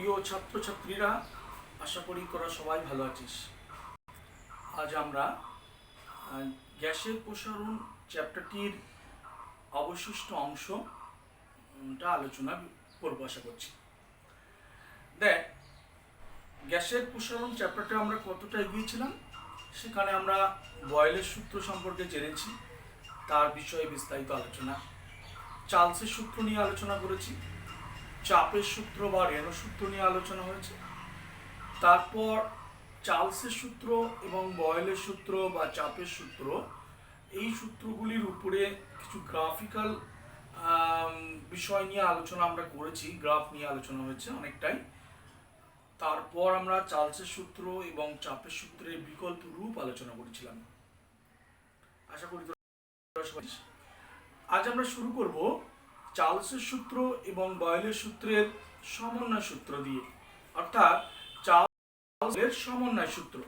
প্রিয় ছাত্রছাত্রীরা, আশা করি তোরা সবাই ভালো আছিস। আজ আমরা গ্যাসের প্রসারণ চ্যাপ্টারটির অবশিষ্ট অংশটা আলোচনা করবো আশা করছি। দেখ, গ্যাসের প্রসারণ চ্যাপ্টারটা আমরা কতটা এগিয়েছিলাম, সেখানে আমরা বয়েলের সূত্র সম্পর্কে জেনেছি, তার বিষয়ে বিস্তারিত আলোচনা। চার্লসের সূত্র নিয়ে আলোচনা করেছি, চাপের সূত্র বা রেনো সূত্র নিয়ে আলোচনা হয়েছে। তারপর চার্লসের সূত্র এবং বয়েলের সূত্র বা চাপের সূত্র, এই সূত্রগুলির উপরে কিছু গ্রাফিক্যাল বিষয় নিয়ে আলোচনা আমরা করেছি, গ্রাফ নিয়ে আলোচনা হয়েছে অনেকটাই। তারপর আমরা চার্লসের সূত্র এবং চাপের সূত্রের বিকল্প রূপ আলোচনা করেছিলাম। আশা করি আজ আমরা শুরু করব চার্লসের সূত্র এবং বয়েলের সূত্রের সমন্বয় সূত্র দিয়ে, অর্থাৎ চার্লসের সমন্বয় সূত্র।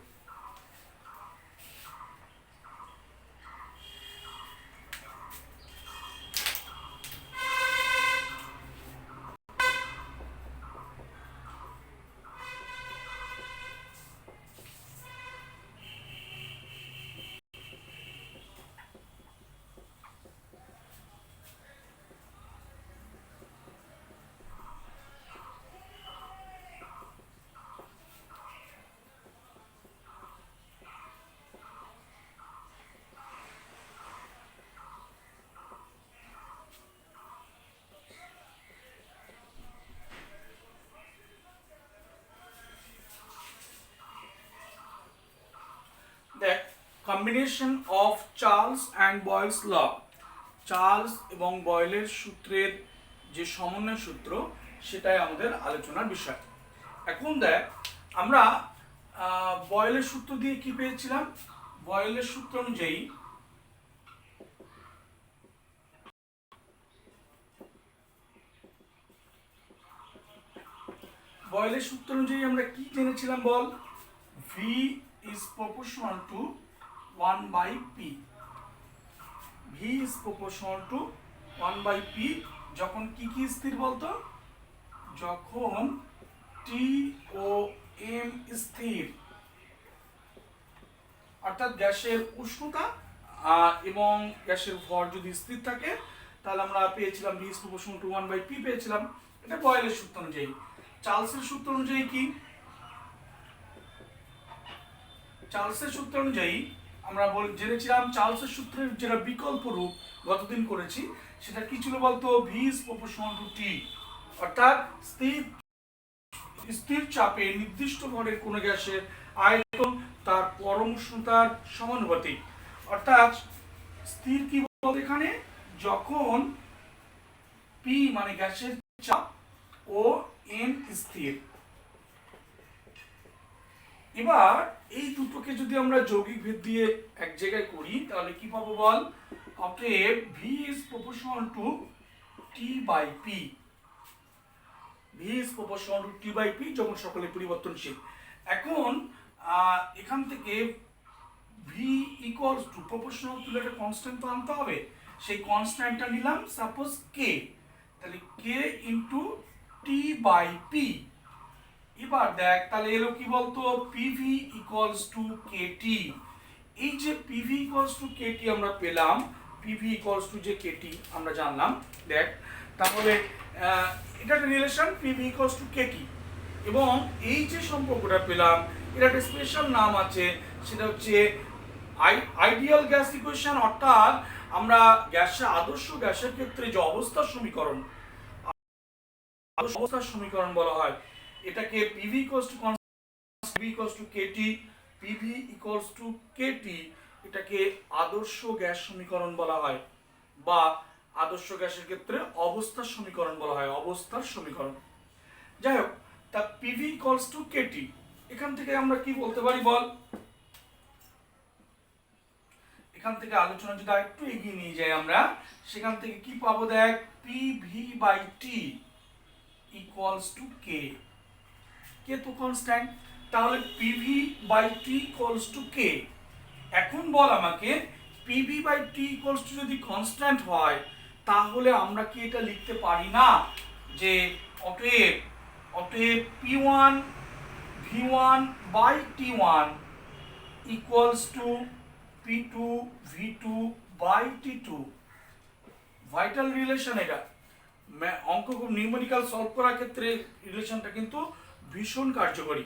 দেখ, combination of Charles and Boyle's law, Charles এবং বয়েলের সূত্রের যে সমন্বয় সূত্র, সেটাই আমাদের আলোচনার বিষয়। এখন দেখ, আমরা বয়েলের সূত্র দিয়ে কি পেয়েছিলাম? বয়েলের সূত্র অনুযায়ী বয়েলের সূত্র অনুযায়ী আমরা কি জেনেছিলাম বল? V is proportional to 1 by P. V is proportional to 1 by P যখন কি কি স্থির বলতো? যখন T ও M স্থির, অর্থাৎ গ্যাসের উষ্ণতা এবং গ্যাসের ভর যদি স্থির থাকে, তাহলে আমরা পেয়েছিলাম V is proportional to 1 by P পেয়েছিলাম। এটা বয়েলের সূত্র অনুযায়ী। চার্লসের সূত্র অনুযায়ী কি? চার্লসের সূত্র অনুযায়ী আমরা জেনেছিলাম চার্লসের সূত্রের যেটা বিকল্প রূপ গতদিন করেছি, সেটা কি ছিল বলতো? V is proportional to T, অর্থাৎ স্থির চাপে নির্দিষ্ট ভরের কোনো গ্যাসের আয়তন তার পরম উষ্ণতার সমানুপাতিক। অর্থাৎ স্থির কি বলতো এখানে? যখন P মানে গ্যাসের চাপ ও M স্থির। এবার এই দুটোকে যদি আমরা যৌগিক ভেদ দিয়ে এক জায়গায় করি, তাহলে কি পাবো বল? অতএব V is proportional to T by P, V is proportional to T by P যখন সকলে পরিবর্তনশীল। এখন এখান থেকে V equals to proportional to একটা কনস্ট্যান্ট তো আনতে হবে, সেই কনস্ট্যান্টটা নিলাম সাপোজ K, তাহলে K into T by P। এবার দেখ, তাহলে এলো কি বলতো? PV equals to KT। এই যে PV equals to KT আমরা পেলাম, PV equals to যে KT আমরা জানলাম। দেখ, তাহলে এটা একটা relation, PV equals to KT, এবং এই যে সম্পর্কটা পেলাম, এর একটা স্পেশাল নাম আছে, সেটা হচ্ছে আইডিয়াল গ্যাস ইকুয়েশন। অর্থাৎ আমরা আদর্শ গ্যাসের ক্ষেত্রে যে অবস্থার সমীকরণ বলা হয়, এটাকে PV equals to PV equals to KT, PV equals to KT, এটাকে আদর্শ গ্যাস সমীকরণ বলা হয়, বা আদর্শ গ্যাসের ক্ষেত্রে অবস্থার সমীকরণ বলা হয়, অবস্থার সমীকরণ। যাই হোক, তা PV equals to KT, এখান থেকে আমরা কি বলতে পারি বল? এখান থেকে আলোচনা যদি একটু এগিয়ে নিয়ে যাই আমরা, সেখান থেকে কি পাবো? দেখ, PV by T equals to K, কে তো কনস্ট্যান্ট, তাহলে PV by T equals to K। এখন বল আমাকে, PV by T equals to যদি কনস্ট্যান্ট হয়, তাহলে আমরা কি এটা লিখতে পারি না যে অতএব অতএব P1 V1 by T1 equals to P2 V2 by T2। Vital relation এটা, অঙ্ক নিউমেরিক্যাল সলভ করার ক্ষেত্রে রিলেশনটা কিন্তু ভীষণ কার্যকরী।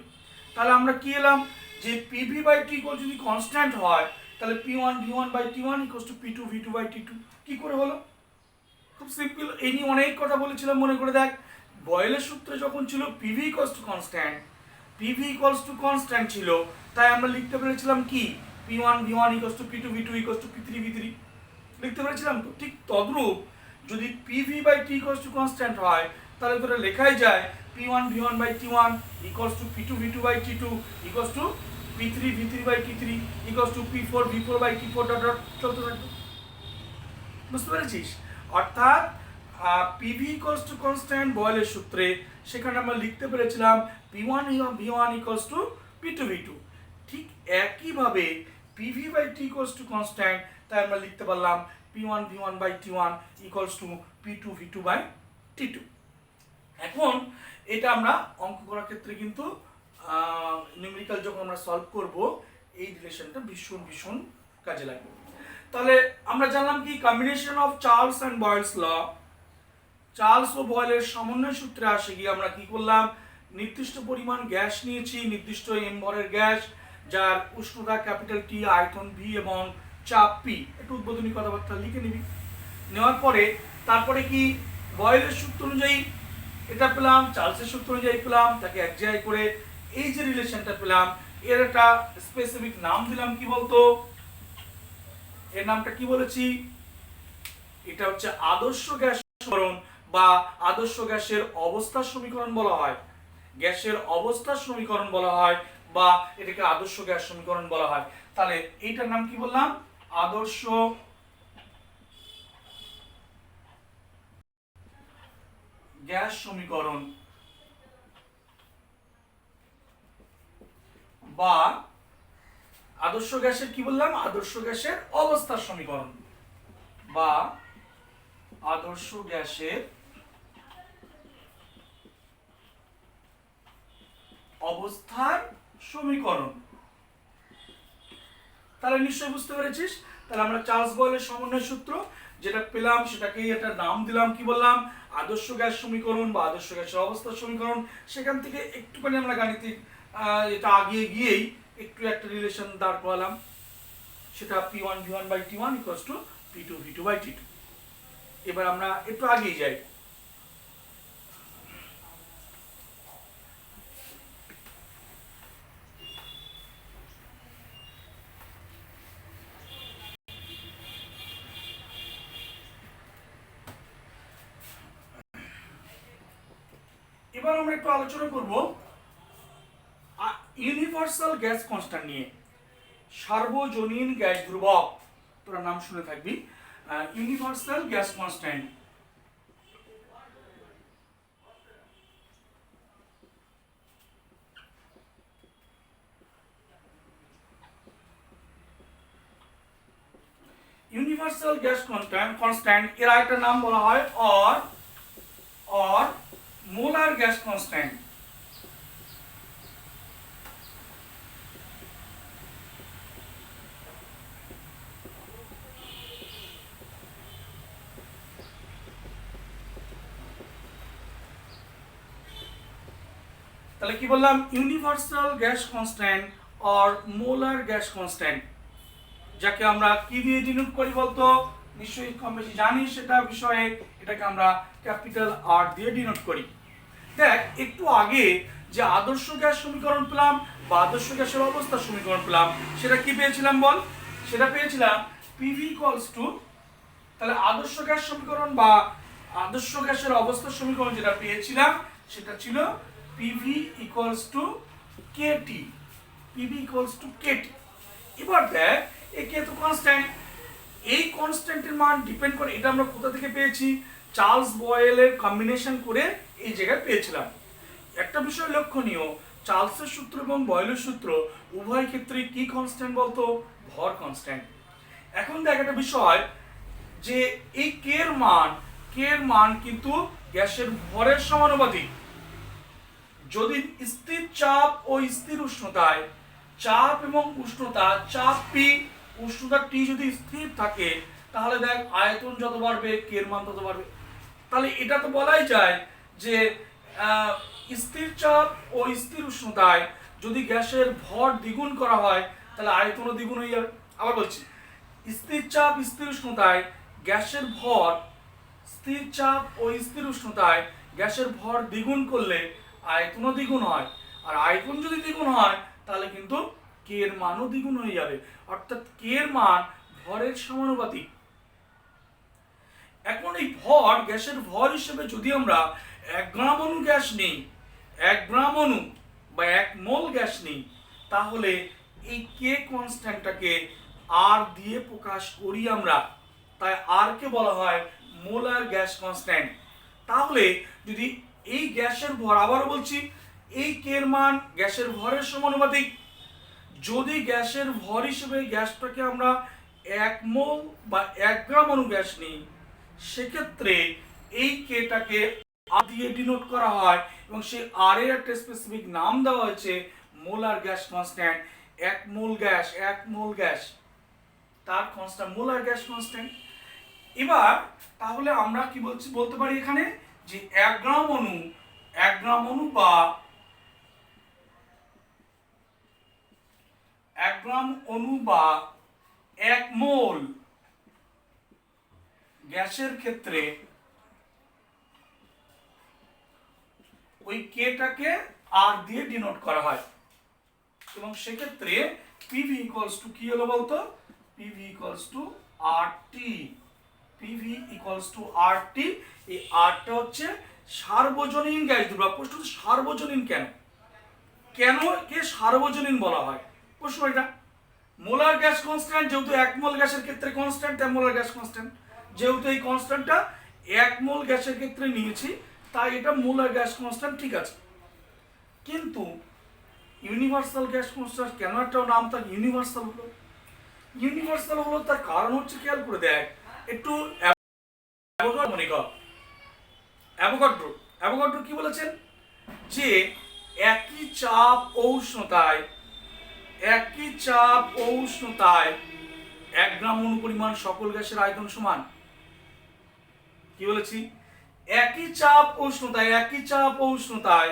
তাহলে আমরা কি এলাম যে পিভি বাই টি যদি কনস্ট্যান্ট হয় তাহলে P1 V1 by T1 equals to P2 V2 by T2। কি করে হলো? খুব সিম্পল, এই নিয়ে অনেক কথা বলেছিলাম, মনে করে দেখ। বয়েলের সূত্রে যখন ছিল PV equals to constant, PV equals to constant ছিল, তাই আমরা লিখতে পেরেছিলাম কি P1 V1 equals to P2 V2 equals to P3 V3 লিখতে পেরেছিলাম তো। ঠিক তদ্রূপ যদি PV by T equals to constant হয় তাহলে তো লেখাই যায় P1 V1 by T1 equals to P2 V2 by T2 equals to P3 V3 by T3 equals to P4 V4 by T4 dot dot চলতে থাকবে। বুঝতে পেরেছিস? অর্থাৎ পিভি ইকুয়ালস টু কনস্ট্যান্ট বয়েলের সূত্রে সেখানে আমরা লিখতে পেরেছিলাম P1 V1 equals to P2 V2। ঠিক একইভাবে PV by T equals to constant, তাই আমরা লিখতে পারলাম P1 V1 by T1 equals to P2 V2 by T2। এখন এটা আমরা অঙ্ক করার ক্ষেত্রে কিন্তু নিউমেরিক্যাল যখন আমরা সলভ করব এই রিলেশনটা ভীষণ ভীষণ কাজে লাগবে। তাহলে আমরা জানলাম কি combination of Charles and Boyle's law. Charles ও বয়েলের সমন্বয় সূত্রে আসে গিয়ে আমরা কি করলাম, নির্দিষ্ট পরিমাণ গ্যাস নিয়েছি, নির্দিষ্ট এম ভরের গ্যাস, যার উষ্ণতা ক্যাপিটাল টি, আয়তন ভি এবং চাপ পি। একটু উদ্বোধনী কথাবার্তা লিখে নিবি। নেওয়ার পরে তারপরে কি বয়েলের সূত্র অনুযায়ী এটা পেলাম, চার্লসের সূত্র অনুযায়ী পেলাম, তাকে এক জায়গায় করে এই যে রিলেশনটা পেলাম এর একটা স্পেসিফিক নাম দিলাম। কি বলতো? এর নামটা কি বলেছি? এটা হচ্ছে আদর্শ গ্যাস সমীকরণ বা আদর্শ গ্যাসের অবস্থার সমীকরণ বলা হয়। গ্যাসের অবস্থার সমীকরণ বলা হয় বা এটাকে আদর্শ গ্যাস সমীকরণ বলা হয়। তাহলে এইটার নাম কি বললাম? আদর্শ গ্যাস সমীকরণ বা আদর্শ গ্যাসের কি বললাম? আদর্শ গ্যাসের অবস্থার সমীকরণ বা আদর্শ গ্যাসের অবস্থার সমীকরণ। তাহলে নিশ্চয়ই বুঝতে পেরেছিস। তাহলে আমরা চার্লস বয়েলের সমন্বয় সূত্র যেটা পেলাম সেটাকে একটা নাম দিলাম, কি বললাম? আদর্শ গ্যাস সমীকরণ বা আদর্শ গ্যাসের অবস্থার সমীকরণ। সেখান থেকে একটুখানি আমরা গাণিতিক এটা আগিয়ে গিয়েই একটু একটা রিলেশন দাঁড় করালাম, সেটা P1 V1 by T1 equals to P2 V2 by T2। এবার আমরা একটু আগিয়ে যাই। এবার আমরা একটু আলোচনা করব ইউনিভার্সাল গ্যাস কনস্ট্যান্ট নিয়ে। সার্বজনীন গ্যাস ধ্রুবক, তোরা নাম শুনে থাকবি, universal gas constant. Universal gas constant এর একটা নাম বলা হয় অর মোলার গ্যাস কনস্ট্যান্ট। তাহলে কি বললাম? Universal gas constant or molar gas constant, যাকে আমরা কি দিয়ে ডিনোট করি বলতো? নিশ্চয়ই কম বেশি জানিস সেটা বিষয়ে। এটাকে আমরা ক্যাপিটাল আর দিয়ে ডিনোট করি। দেখ, একটু আগে যে আদর্শ গ্যাস সমীকরণ পেলাম বা আদর্শ গ্যাসের অবস্থার সমীকরণ পেলাম, সেটা কি পেয়েছিলাম বল? সেটা পেয়েছিলাম পিভি ইকুয়ালস টু, তাহলে আদর্শ গ্যাস সমীকরণ বা আদর্শ গ্যাসের অবস্থার সমীকরণ যেটা পেয়েছিলাম সেটা ছিল PV equals to KT. PV equals to KT. এবার দেখ, একে তো কনস্ট্যান্ট, এই কনস্ট্যান্টের মান ডিপেন্ড করে এটা আমরা কোথা থেকে পেয়েছি? চার্লস বয়েলের কম্বিনেশন করে এই জায়গায় পেয়েছিলাম। একটা বিষয় লক্ষণীয়, চার্লসের সূত্র এবং বয়েলের সূত্র উভয় ক্ষেত্রে কি কনস্ট্যান্ট বলতো? ভর কনস্ট্যান্ট। এখন দেখ একটা বিষয়, যে এই কে এর মান কিন্তু গ্যাসের ভরের সমানুপাতিক। যদি স্থির চাপ ও স্থির উষ্ণতায় চাপ এবং উষ্ণতা, চাপ পি উষ্ণতা টি যদি স্থির থাকে তাহলে দেখ আয়তন যত বাড়বে কে এর মান তত বাড়বে। তাহলে এটা তো বলাই যায় যে স্থির চাপ ও স্থির উষ্ণতায় যদি গ্যাসের ভর দ্বিগুণ করা হয় তাহলে আয়তনও দ্বিগুণ হয়ে যাবে। আবার বলছি, স্থির চাপ স্থির উষ্ণতায় গ্যাসের ভর, স্থির চাপ ও স্থির উষ্ণতায় গ্যাসের ভর দ্বিগুণ করলে আয়তনও দ্বিগুণ হয়, আর আয়তন যদি দ্বিগুণ হয় তাহলে কিন্তু কে এর মানও দ্বিগুণ হয়ে যাবে, অর্থাৎ কে এর মান ভরের সমানুপাতিক। এখন এই ভর, গ্যাসের ভর হিসেবে যদি আমরা 1 গ্রাম অণু গ্যাস নিই, 1 গ্রাম অণু বা 1 মোল গ্যাস নিই, তাহলে এই কে কনস্ট্যান্টটাকে আর দিয়ে প্রকাশ করি আমরা, তাই আর কে বলা হয় মোলার গ্যাস কনস্ট্যান্ট। তাহলে যদি এই গ্যাসের ভর, আবারও বলছি, এই কে এর মান গ্যাসের ভরের সমানুপাতিক, যদি গ্যাসের ভর হিসেবে গ্যাসটাকে আমরা 1 মোল বা 1 গ্রাম অণু গ্যাস নিই, সেক্ষেত্রে এই কেটাকে আর দিয়ে ডিনোট করা হয় এবং সেই আর এর একটা স্পেসিফিক নাম দেওয়া হয়েছে মোলার গ্যাস কনস্ট্যান্ট। 1 মোল গ্যাস, 1 মোল গ্যাস, তার কনস্ট্যান্ট মোলার গ্যাস কনস্ট্যান্ট। এবার তাহলে আমরা কি বলতে পারি এখানে যে 1 গ্রাম অণু, 1 গ্রাম অণু বা 1 গ্রাম অণু বা 1 মোল গ্যাসের ক্ষেত্রে ওই কেটাকে আর দিয়ে ডিনোট করা হয় এবং সেক্ষেত্রে পিভি ইকুয়ালস টু কি হলো বলতো, PV equals two RT, PV equals two RT. এই আরটা হচ্ছে সার্বজনীন গ্যাস ধ্রুবক। প্রশ্ন, সার্বজনীন কেন, কেন কে সার্বজনীন বলা হয়? প্রশ্ন এটা, মোলার গ্যাস কনস্ট্যান্ট যেহেতু 1 মোল গ্যাসের ক্ষেত্রে কনস্ট্যান্ট, তাই মোলার গ্যাস কনস্ট্যান্ট, যেহেতু এই কনস্ট্যান্টটা 1 মোল গ্যাসের ক্ষেত্রে নিয়েছি তাই এটা মোলার গ্যাস কনস্ট্যান্ট, ঠিক আছে। কিন্তু ইউনিভার্সাল গ্যাস কনস্ট্যান্ট কেন একটা নাম তার ইউনিভার্সাল হলো? ইউনিভার্সাল হলো তার কারণ হচ্ছে, খেয়াল করে দেখ একটু, অ্যাভোগাড্রো কি বলেছেন যে একই চাপ ও উষ্ণতায়, একই চাপ ও উষ্ণতায় 1 গ্রাম অণু পরিমাণ সকল গ্যাসের আয়তন সমান। কি বলেছি? একই চাপ ও উষ্ণতায়, একই চাপ ও উষ্ণতায়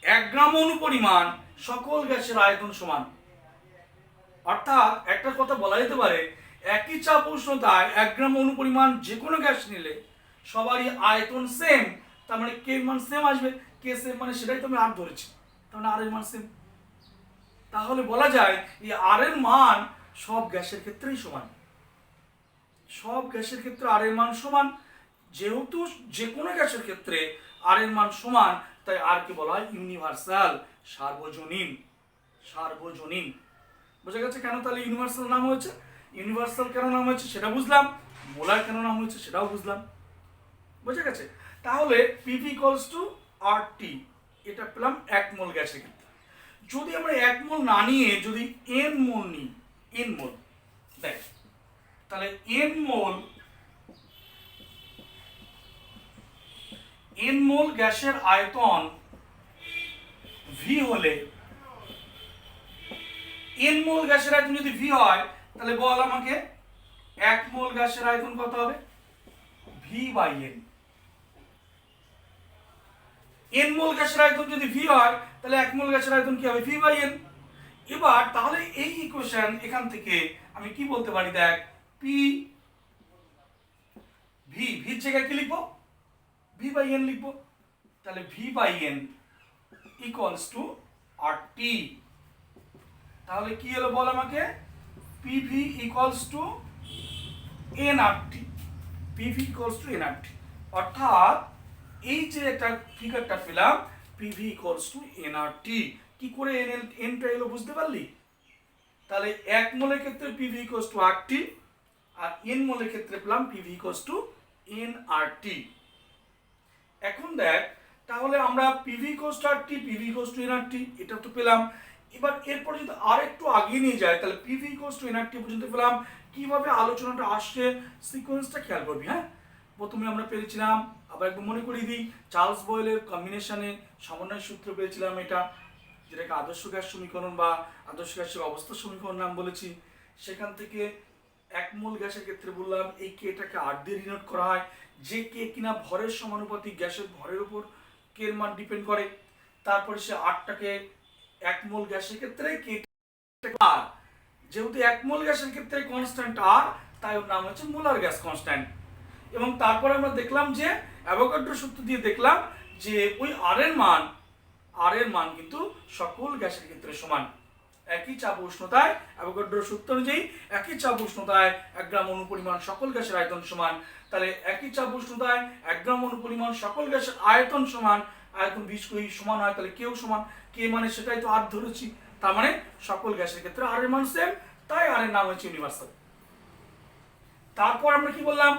1 গ্রাম অণু পরিমাণ সকল গ্যাসের আয়তন সমান। অর্থাৎ একটা কথা বলা যেতে পারে, একই চাপ উষ্ণতায় 1 গ্রাম অণু পরিমাণ যে কোনো গ্যাস নিলে সবারই আয়তন সেম, তার মানে কে মান সেম আসবে। কে সেম মানে সেটাই তো আমি আর ধরেছি, তার মানে আর এর মান সেম। তাহলে বলা যায় এই আর এর মান সব গ্যাসের ক্ষেত্রেই সমান, সব গ্যাসের ক্ষেত্রে আর এর মান সমান। যেহেতু যে কোনো গ্যাসের ক্ষেত্রে আর এর মান সমান, তাই আর কে বলা হয় ইউনিভার্সাল, সার্বজনীন, সার্বজনীন। বোঝা গেছে কেন তাহলে ইউনিভার্সাল নাম হয়েছে? ইউনিভার্সাল কেন নাম হয়েছে সেটা বুঝলাম, মোলার কেন নাম হয়েছে সেটাও বুঝলাম। বোঝা গেছে? তাহলে পিভি ইকুয়ালস টু আরটি, এটা পেলাম 1 মোল গ্যাসের ক্ষেত্রে। যদি আমরা 1 মোল না নিয়ে যদি এন মোল নিই, এন মোল, দেখ তাহলে এন মোল গ্যাসের আয়তন ভি হলে, এন মোল গ্যাসের আয়তন যদি ভি হয় তাহলে বল আমাকে 1 মোল গ্যাসের আয়তন কত হবে? V by N. N mole গ্যাসের আয়তন যদি ভি হয় তাহলে 1 মোল গ্যাসের আয়তন কি হবে? V by N. এবার তাহলে এই ইকুয়েশন এখান থেকে আমি কি বলতে পারি, দেখ পি ভি, ভির জায়গায় কি লিখবো? ভি বাই এন লিখবো। তাহলে V by N equals to R T. তাহলে কি হলো বল আমাকে? PV equals to N R T, PV equals to N R T. অর্থাৎ এই যে একটা ফিগারটা পেলাম, PV equals to N R T. কি করে এনটা এলো বুঝতে পারলি? তাহলে 1 মোলের ক্ষেত্রে PV equals to R T, আর এন মোলের ক্ষেত্রে পেলাম PV equals to N R T. এখন দেখ তাহলে আমরা PV equals to R T, PV equals to N R T, এটা তো পেলাম। এবার এরপর যদি আর একটু আগিয়ে নিয়ে যায় তাহলে PV equals to N R টি পর্যন্ত পেলাম। কিভাবে আলোচনাটা আসছে সিকোয়েন্সটা খেয়াল করবি, হ্যাঁ? প্রথমে আমরা পেয়েছিলাম, আবার একবার মনে করিয়ে দিই, চার্লস বয়েলের কম্বিনেশনে সমন্বয় সূত্র পেয়েছিলাম এটা, যেটাকে আদর্শ গ্যাস সমীকরণ বা আদর্শ গ্যাসের অবস্থা সমীকরণ নাম বলেছি। সেখান থেকে এক মোল গ্যাসের ক্ষেত্রে বললাম এই কেটাকে আর দিয়ে ডিনোট করা হয়, যে কে কিনা ভরের সমানুপাতিক, গ্যাসের ভরের উপর কে এর মান ডিপেন্ড করে। তারপরে সে আরটাকে এক মোল গ্যাসের ক্ষেত্রে কে আর, যেহেতু এক মোল গ্যাসের ক্ষেত্রে কনস্ট্যান্ট আর, তাই ওর নাম হচ্ছে মোলার গ্যাস কনস্ট্যান্ট। এবং তারপরে আমরা দেখলাম যে অ্যাভোগাড্রো সূত্র দিয়ে দেখলাম যে ওই আর এর মান কিন্তু সকল গ্যাসের ক্ষেত্রে সমান। একই চাপ উষ্ণতায় অ্যাভোগাড্রো সূত্র অনুযায়ী একই চাপ উষ্ণতায় 1 গ্রাম অণু পরিমাণ সকল গ্যাসের আয়তন সমান। তাহলে একই চাপ উষ্ণতায় 1 গ্রাম অণু পরিমাণ সকল গ্যাসের আয়তন সমান, আয়তন বীজকণিক সমান হয়, তাহলে কেউ সমান, কে মানে সেটাই তো আর ধরেছি, তার মানে সকল গ্যাসের ক্ষেত্রে আর এর মান সেম, তাই আর এর নাম হচ্ছে ইউনিভার্সাল। তারপর আমরা কি বললাম,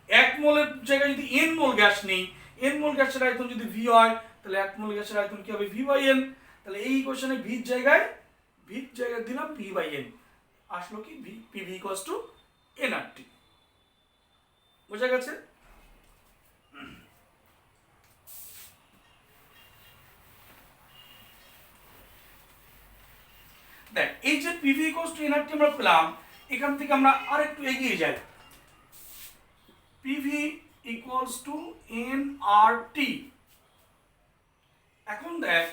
এক মোলের জায়গায় যদি এন মোল গ্যাস নেই, এন মোল গ্যাসের আয়তন যদি ভি হয়, তাহলে এক মোল গ্যাসের আয়তন কি হবে, ভি বাই এন। তাহলে এই ইকুয়েশনে ভির জায়গায় দিলাম ভি বাই এন, আসলো কি পিভি ইকুয়ালস টু এনআরটি। বোঝা গেছে? দেখ, এই যে পিভি ইকুয়ালস টু এনআরটি আমরা পেলাম, এখান থেকে আমরা আরেকটু এগিয়ে যাই। PV equals two nRT. এখন দেখ,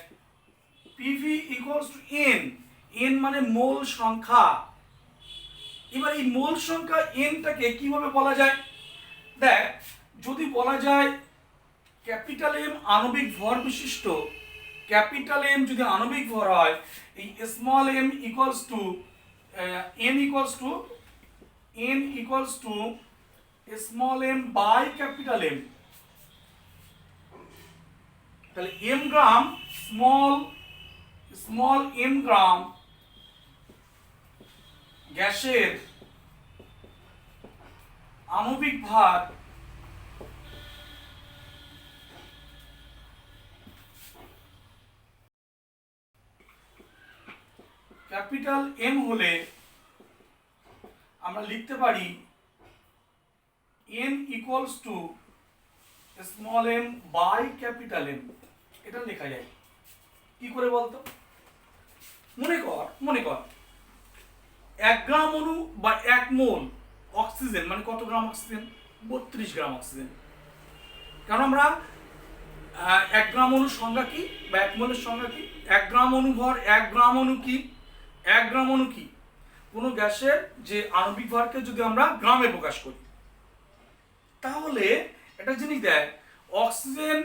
পিভি ইকুয়ালস টু এন মানে মোল সংখ্যা। এবার এই মোল সংখ্যা এনটাকে কিভাবে বলা যায়? দেখ, যদি বলা যায় ক্যাপিটাল এম আণবিক ভর বিশিষ্ট, ক্যাপিটাল এম যদি আণবিক ভর হয়, এই small M equals to N equals to small M by capital M. তাহলে M gram small M gram গ্যাসের আণবিক ভার ক্যাপিটাল এম হলে আমরা লিখতে পারি n equals to small M by capital M. এটা লেখা যায় কি করে বলতো? মনে কর 1 গ্রাম অণু বা 1 মোল অক্সিজেন মানে কত গ্রাম অক্সিজেন? 32 গ্রাম অক্সিজেন। কারণ আমরা 1 গ্রাম অণুর সংজ্ঞা কি বা 1 মোলের সংজ্ঞা কি? 1 গ্রাম অণু ভর, 1 গ্রাম অণু কি? 1 গ্রাম অণু কি? কোনো গ্যাসের যে আণবিক ভরকে যদি আমরা গ্রামে প্রকাশ করি, তাহলে একটা জিনিস দেখ, অক্সিজেন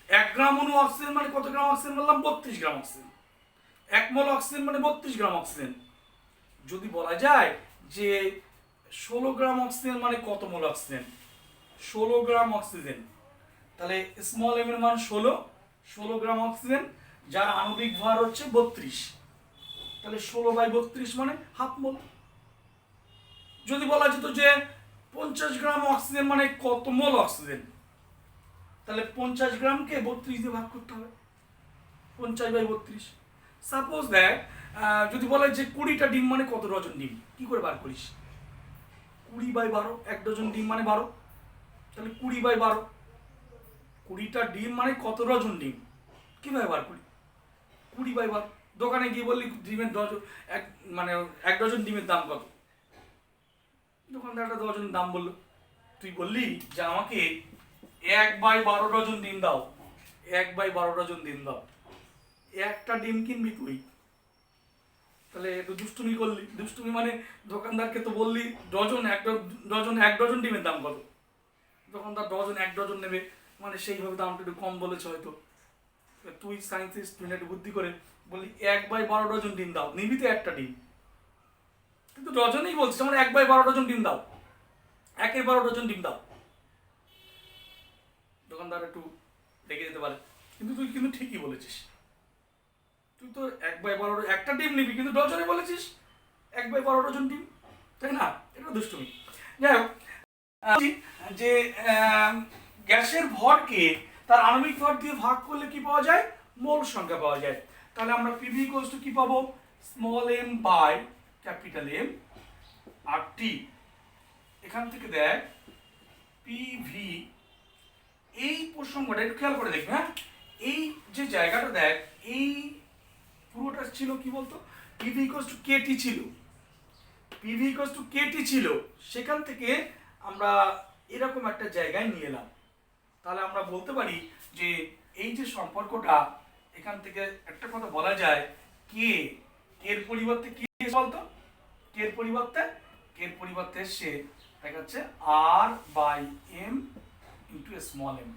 1 গ্রাম অণু অক্সিজেন মানে কত গ্রাম অক্সিজেন বললাম? 32 গ্রাম অক্সিজেন। 1 মোল অক্সিজেন মানে 32 গ্রাম অক্সিজেন। যদি বলা যায় যে 16 গ্রাম অক্সিজেন মানে কত মোল অক্সিজেন? 16 গ্রাম অক্সিজেন, তাহলে স্মল এম এর মান 16 গ্রাম অক্সিজেন, যার আণবিক ভর হচ্ছে 32, তাহলে 16/32 মানে হাফ মোল। যদি বলা যেত যে 50 গ্রাম অক্সিজেন মানে কত মোল অক্সিজেন, তাহলে 50 গ্রামকে 32 দিয়ে ভাগ করতে হবে, 50/32। সাপোজ দেখ, যদি বলে যে 20টা ডিম মানে কত ডজন ডিম, কি করে বার করিস? 20/12, 1 ডজন ডিম মানে 12, তাহলে 20/12, 20টা ডিম মানে কত ডজন ডিম, কিভাবে বার করি? 20/12। দোকানে গিয়ে বললি ডিমের ডজন মানে 1 ডজন ডিমের দাম কত? দোকানদার একটা ডজন দাম বললো, তুই বললি যে আমাকে 1/12 ডজন ডিম দাও, 1/12 ডজন ডিম দাও, একটা ডিম কিনবি তুই, তাহলে একটু দুষ্টুমি করলি। দুষ্টুমি মানে দোকানদারকে তো বললি ডজন 1 ডজন ডিমের দাম কত, দোকানদার ডজন 1 ডজন নেবে, মানে সেইভাবে দামটা একটু কম বলেছে হয়তো। তুই সায়েন্সের স্টুডেন্ট বুদ্ধি করে বললি 1/12 ডজন ডিম দাও, নিবি তো একটা ডিম, কিন্তু ডজনেই বলছিস, আমার 1/12 ডজন ডিম দাও, 1/12 ডজন ডিম দাও। দোকানদার একটু রেগে যেতে পারে, কিন্তু তুই কিন্তু ঠিকই বলেছিস, তুই তো 1/12 একটা ডিম নিবি, কিন্তু ডজনে বলেছিস 1/12 ডজন ডিম, তাই না? এটা দুষ্টুমি। যাই হোক, যে গ্যাসের ভরকে তার আণবিক ভর দিয়ে ভাগ করলে কি পাওয়া যায়? মোল সংখ্যা পাওয়া যায়। তাহলে আমরা পিভি ইকুয়ালস টু কি পাবো? Small M by capital M R T. এখান থেকে দেখ পিভি, এই প্রসঙ্গটা একটু খেয়াল করে দেখবে, হ্যাঁ, এই যে জায়গাটা দেখ, এই পুরোটা ছিল কি বলতো, পিভি ইকুয়ালস টু কেটি ছিল, পিভি ইকুয়ালস টু কেটি ছিল, সেখান থেকে আমরা এরকম একটা জায়গায় নিয়ে এলাম। তাহলে আমরা বলতে পারি যে এই যে সম্পর্কটা, এখান থেকে একটা কথা বলা যায়, কে এর পরিবর্তে কি বলতো, কে এর পরিবর্তে সে দেখাচ্ছে R by M into small M.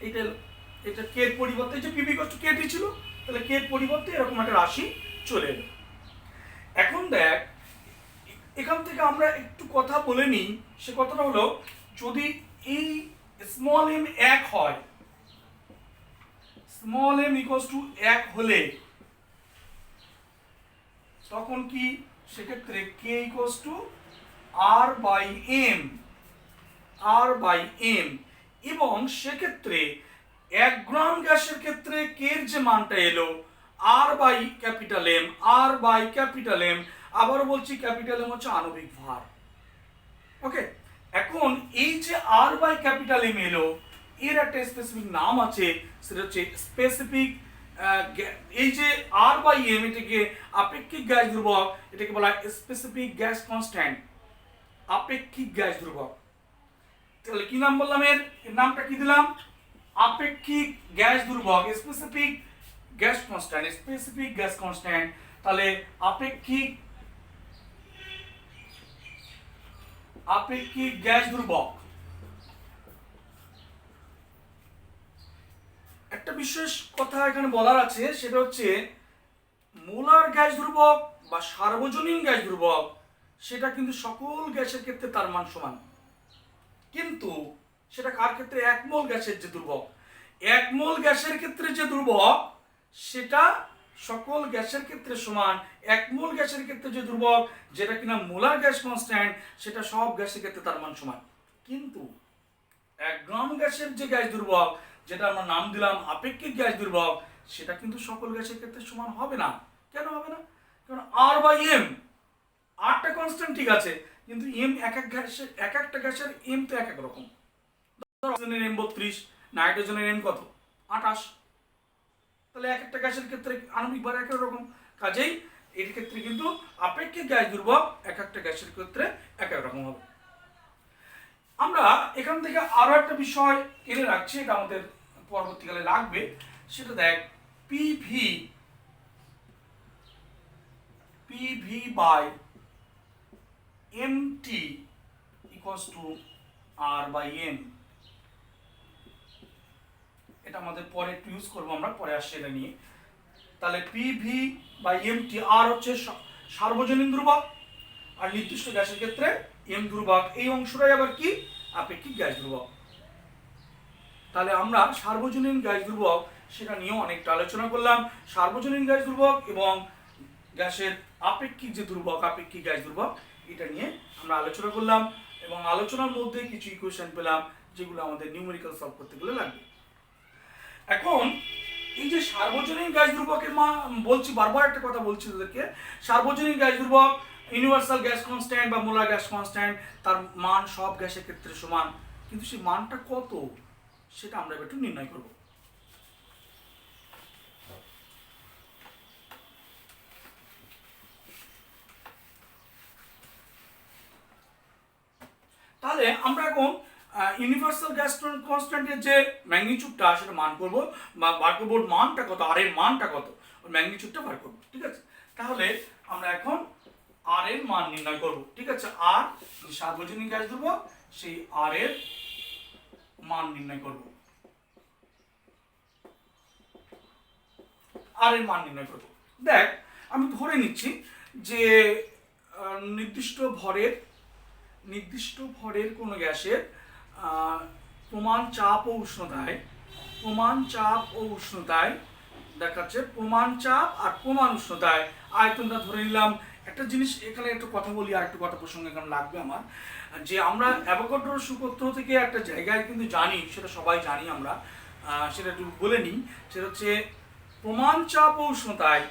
এটা এটা কে এর পরিবর্তে, যে পিভি ইকুয়ালস টু কেটি ছিল, তাহলে কে এর পরিবর্তে এরকম একটা রাশি চলে এলো। এখন দেখ, এখান থেকে আমরা একটু কথা বলে নিই। সে কথাটা হলো, যদি এই স্মল এম 1 হয়, স্মল এম ইকুয়ালস টু 1 হলে তখন কি, সেক্ষেত্রে K equals to R by M, এবং সেক্ষেত্রে 1 গ্রাম গ্যাসের ক্ষেত্রে কে এর যে মানটা এলো আর বাই ক্যাপিটাল এম, আবারও বলছি ক্যাপিটাল এম হচ্ছে আণবিক ভার। ওকে, এখন এই যে আর বাই ক্যাপিটাল এম এলো, এর একটা স্পেসিফিক নাম আছে, সেটা হচ্ছে স্পেসিফিক, এই যে আর বাই এম, এটাকে আপেক্ষিক গ্যাস ধ্রুবক, এটাকে বলা হয় স্পেসিফিক গ্যাস কনস্ট্যান্ট, আপেক্ষিক গ্যাস ধ্রুবক। তাহলে কি নাম বললাম, এর নামটা কি দিলাম, আপেক্ষিক গ্যাস ধ্রুবক, স্পেসিফিক গ্যাস কনস্ট্যান্ট। তাহলে আপেক্ষিক গ্যাস ধ্রুবক। একটা বিশেষ কথা এখানে বলার আছে, সেটা হচ্ছে মোলার গ্যাস ধ্রুবক বা সার্বজনীন গ্যাস ধ্রুবক, সেটা কিন্তু সকল গ্যাসের ক্ষেত্রে তার মান সমান, কিন্তু সেটা কার ক্ষেত্রে, 1 মোল গ্যাসের যে ধ্রুবক, 1 মোল গ্যাসের ক্ষেত্রে যে ধ্রুবক, সেটা সকল গ্যাসের ক্ষেত্রে সমান। 1 মোল গ্যাসের ক্ষেত্রে যে ধ্রুবক, যেটা কিনা মোলার গ্যাস কনস্ট্যান্ট, সেটা সব গ্যাসের ক্ষেত্রে তার মান সমান। কিন্তু 1 গ্রাম গ্যাসের যে গ্যাস ধ্রুবক, যেটা আমরা নাম দিলাম আপেক্ষিক গ্যাস ধ্রুবক, সেটা কিন্তু সকল গ্যাসের ক্ষেত্রে সমান হবে না। কেন হবে না? কারণ আর বাই এম, আরটা কনস্ট্যান্ট ঠিক আছে, কিন্তু এম এক একটা গ্যাসের এম তো এক এক রকম। অক্সিজেনের এম 32, নাইট্রোজেনের এম কত, 28। তাহলে এক একটা গ্যাসের ক্ষেত্রে আণবিক ভার এক এক রকম, কাজেই এর ক্ষেত্রে কিন্তু আপেক্ষিক গ্যাস ধ্রুবক এক একটা গ্যাসের ক্ষেত্রে এক এক রকম হবে। আমরা এখান থেকে আরো একটা বিষয় এনে রাখছি, এটা আমাদের পরবর্তীকালে লাগবে, সেটা দেখ, PV by MT equals to R by M. এটা আমাদের পরে একটু ইউজ করবো, আমরা পরে আসছি এটা নিয়ে। তাহলে পিভি বাই এমটি, আর হচ্ছে সার্বজনীন ধ্রুবক, আর নির্দিষ্ট গ্যাসের ক্ষেত্রে এম ধ্রুবক, এই অংশটাই আবার কি, আপেক্ষিক গ্যাস ধ্রুবক। তাহলে আমরা সার্বজনীন গ্যাস ধ্রুবক সেটা নিয়েও অনেকটা আলোচনা করলাম। সার্বজনীন গ্যাস ধ্রুবক এবং গ্যাসের আপেক্ষিক যে ধ্রুবক, আপেক্ষিক গ্যাস ধ্রুবক, এটা নিয়ে আমরা আলোচনা করলাম, এবং আলোচনার মধ্যে কিছু ইকুয়েশন পেলাম, যেগুলো আমাদের নিউমেরিক্যাল সলভ করতে গেলে লাগবে। এখন এই যে সার্বজনীন গ্যাস ধ্রুবকের বলছি, বারবার একটা কথা বলছি তোদেরকে, সার্বজনীন গ্যাস ধ্রুবক, ইউনিভার্সাল গ্যাস কনস্ট্যান্ট বা মোলার গ্যাস কনস্ট্যান্ট, তার মান সব গ্যাসের ক্ষেত্রে সমান, কিন্তু সেই মানটা কত, সেটা আমরা একটু নির্ণয় করব। তাহলে আমরা এখন ইউনিভার্সাল গ্যাস কনস্ট্যান্টের যে ম্যাগনিটিউডটা, সেটা মান করব, বা বার করব মানটা কত, আর এর মানটা কত, ওই ম্যাগনিটিউডটা বার করব। ঠিক আছে, তাহলে আমরা এখন আর এর মান নির্ণয় করব। ঠিক আছে, আর সার্বজনীন গ্যাস ধ্রুবক, সেই আর এর মান নির্ণয় করব, আর এর মান নির্ণয় করব। দেখ, আমি ধরে নিচ্ছি যে নির্দিষ্ট ভরের কোনো গ্যাসের প্রমাণ চাপ ও উষ্ণতায় দেখাচ্ছে, প্রমাণ চাপ আর প্রমাণ উষ্ণতায় আয়তনটা ধরে নিলাম। একটা জিনিস এখানে একটু কথা বলি, আর একটু কথা প্রসঙ্গে এখানে লাগবে আমার, যে আমরা অ্যাভোগাড্রোর সূত্র থেকে একটা জায়গায় কিন্তু জানি, সেটা সবাই জানি আমরা, সেটা একটু বলে নিই। সেটা হচ্ছে প্রমাণ চাপ ও উষ্ণতায়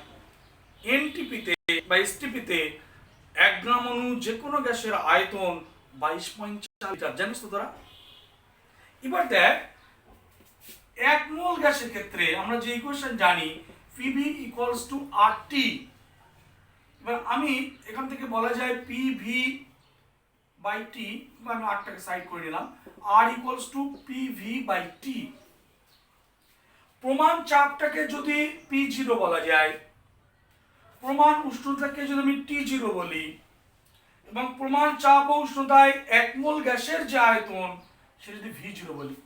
এনটিপিতে বা এসটিপিতে 1 গ্রাম অণু যে কোনো গ্যাসের আয়তন 22.4 লিটার, জানিস তো তোরা? এবার দেখ, 1 মোল গ্যাসের ক্ষেত্রে আমরা যে ইকুয়েশন জানি PV ইকুয়ালস টু RT। এবার আমি এখান থেকে বলা যায় PV বাই টি, আমি আরটাকে সাইড করে নিলাম, R equals to PV by T. প্রমাণ চাপটাকে যদি P0 বলা যায়, প্রমাণ উষ্ণতাকে যদি আমি T0 বলি, এবং প্রমাণ চাপ ও উষ্ণতায় 1 মোল গ্যাসের যে আয়তন সেটা যদি V0 বলি।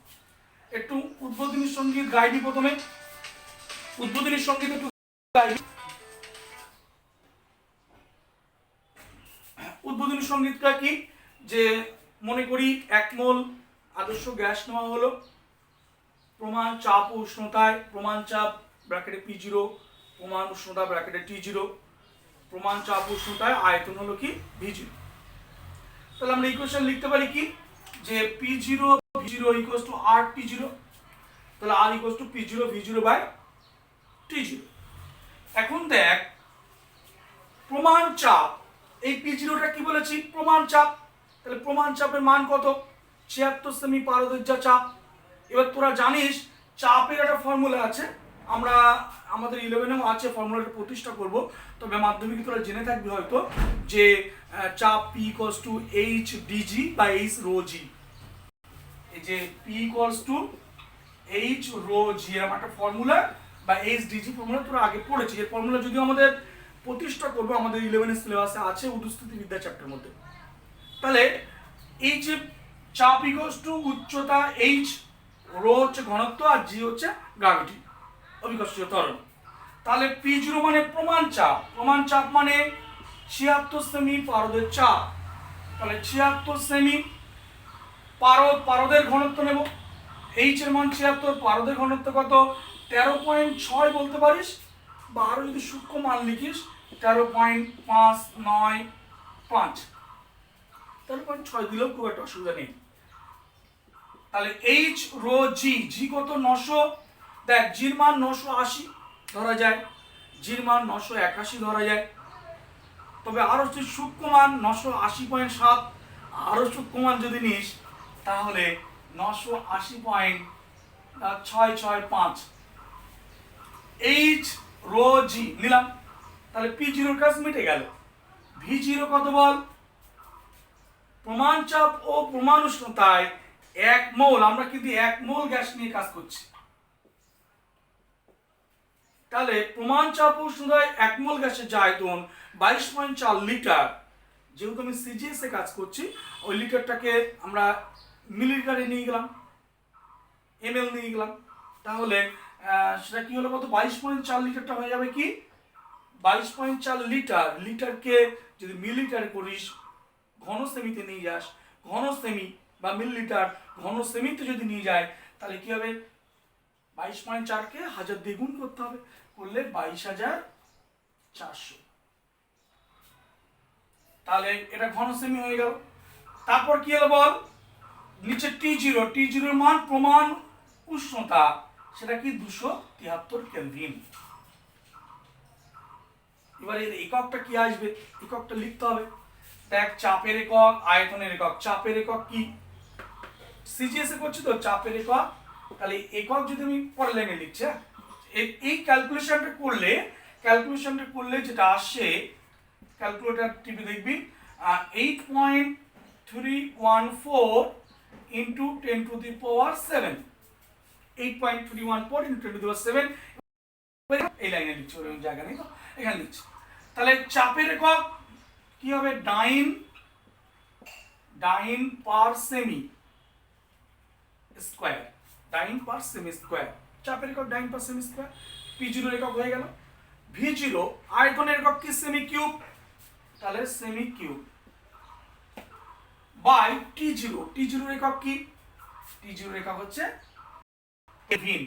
একটু উদ্বোধনী সঙ্গীত গাইনি প্রথমে, উদ্বোধনী সঙ্গীত একটু গাইনি। উদ্বোধনী সঙ্গীতটা কি, যে মনে করি 1 মোল আদর্শ গ্যাস নেওয়া হলো, প্রমাণ চাপ ও উষ্ণতায়, প্রমাণ চাপ ব্র্যাকেটে P0, প্রমাণ উষ্ণতা ব্র্যাকেটে T0, প্রমাণ চাপ ও উষ্ণতায় আয়তন হলো কি V0। তাহলে আমরা ইকুয়েশন লিখতে পারি কি, যে P0 V0 equals two R T0। তাহলে R equals to P0 V0 by T0। এখন দেখ প্রমাণ চাপ, এই P0টা কি বলেছি, প্রমাণ চাপ। তাহলে প্রমাণ চাপের মান কত, 76 সেমি পারদর্যা চাপ। এবার তোরা জানিস চাপের একটা ফর্মুলা আছে, আমরা আমাদের 11এও আছে, ফর্মুলাটা প্রতিষ্ঠা করব, তবে মাধ্যমিকে তোরা জেনে থাকবি হয়তো, যে চাপ P equals to H dg by H rho g। এই যে P equals to H rho g এরকম একটা ফর্মুলা, বা H dg ফর্মুলা তোরা আগে পড়েছি। এই ফর্মুলা যদি আমাদের প্রতিষ্ঠা করবো, আমাদের 11 সিলেবাসে আছে উদ্স্থিতিবিদ্যা চ্যাপ্টার মধ্যে। তাহলে এই যে চাপ ইকুয়ালস টু উচ্চতা H, রো হচ্ছে ঘনত্ব, আর জি হচ্ছে গ্র্যাভিটি, অভিকর্ষীয় ত্বরণ। তাহলে P0 মানে প্রমাণ চাপ, প্রমাণ চাপ মানে 76 সেমি পারদের চাপ। তাহলে 76 সেমি পারদের ঘনত্ব নেব, H এর মান 76, পারদের ঘনত্ব কত 13.6 বলতে পারিস, বা আরো যদি সূক্ষ্ম মান লিখিস 13.595, 13.6 দিলেও খুব একটা অসুবিধা নেই। তাহলে H rho g, g কত 900, দেখ জির মান 980 ধরা যায়, জির মান 981 ধরা যায়, তবে আরো যদি সূক্ষ্ম মান 980.7, আরো সূক্ষ্ম মান যদি নিস তাহলে 980.665 H rho g নিলাম। তাহলে P0 কাজ মিটে গেল। V0 কত বল, প্রমাণ চাপ ও প্রমাণ উষ্ণতায় 1 মোল, আমরা কিন্তু 1 মোল গ্যাস নিয়ে কাজ করছি। তাহলে প্রমাণ চাপ ও উষ্ণতায় 1 মোল গ্যাসের যে আয়তন 22.4 লিটার, যেহেতু আমি সিজিএস এ কাজ করছি, ওই লিটারটাকে আমরা মিলিলিটারে নিয়ে গেলাম, এমএল নিয়ে গেলাম, তাহলে সেটা কি হলো কত, 22.4 লিটারটা হয়ে যাবে কি 22.4 লিটার। লিটারকে যদি মিলিলিটারে করিস, ঘন সেমিতে নিয়ে যাস, ঘন সেমি বা মিলিলিটার ঘন সেমিতে যদি নিয়ে যায়, তাহলে কি হবে, 22.4কে 1000 দিয়ে গুণ করতে হবে, করলে 22,400। তাহলে এটা ঘন সেমি হয়ে গেল। তারপর কি হলো বল, নিচে T0, T0 এর মান প্রমাণ উষ্ণতা, সেটা কি 273 কেলভিন। এবারে এর এককটা কি আসবে, এককটা লিখতে হবে। দেখ চাপের একক, আয়তনের একক। চাপের একক কি, সিজিএস এ করছি তো চাপের একক, তাহলে একক যদি আমি পরের লাইনে লিখছি, এই ক্যালকুলেশনটা করলে যেটা আসে, ক্যালকুলেটর টিপে দেখবি 8.314 into 10 to the power 7, 8.314 into 10 to the power 7, এই লাইনে লিখছি, ওই জায়গা নেই তো এখানে লিখছি। তাহলে চাপের একক কি হবে, ডাইন পার সেমি স্কয়ার, ডাইন পার সেমি স্কয়ার, চাপের একক ডাইন পার সেমি স্কয়ার। P0 একক হয়ে গেল। V0 আয়তনের একক কি, সেমি কিউব, তাহলে cm cube by T0, T0 একক কি, T0 একক হচ্ছে কেলভিন।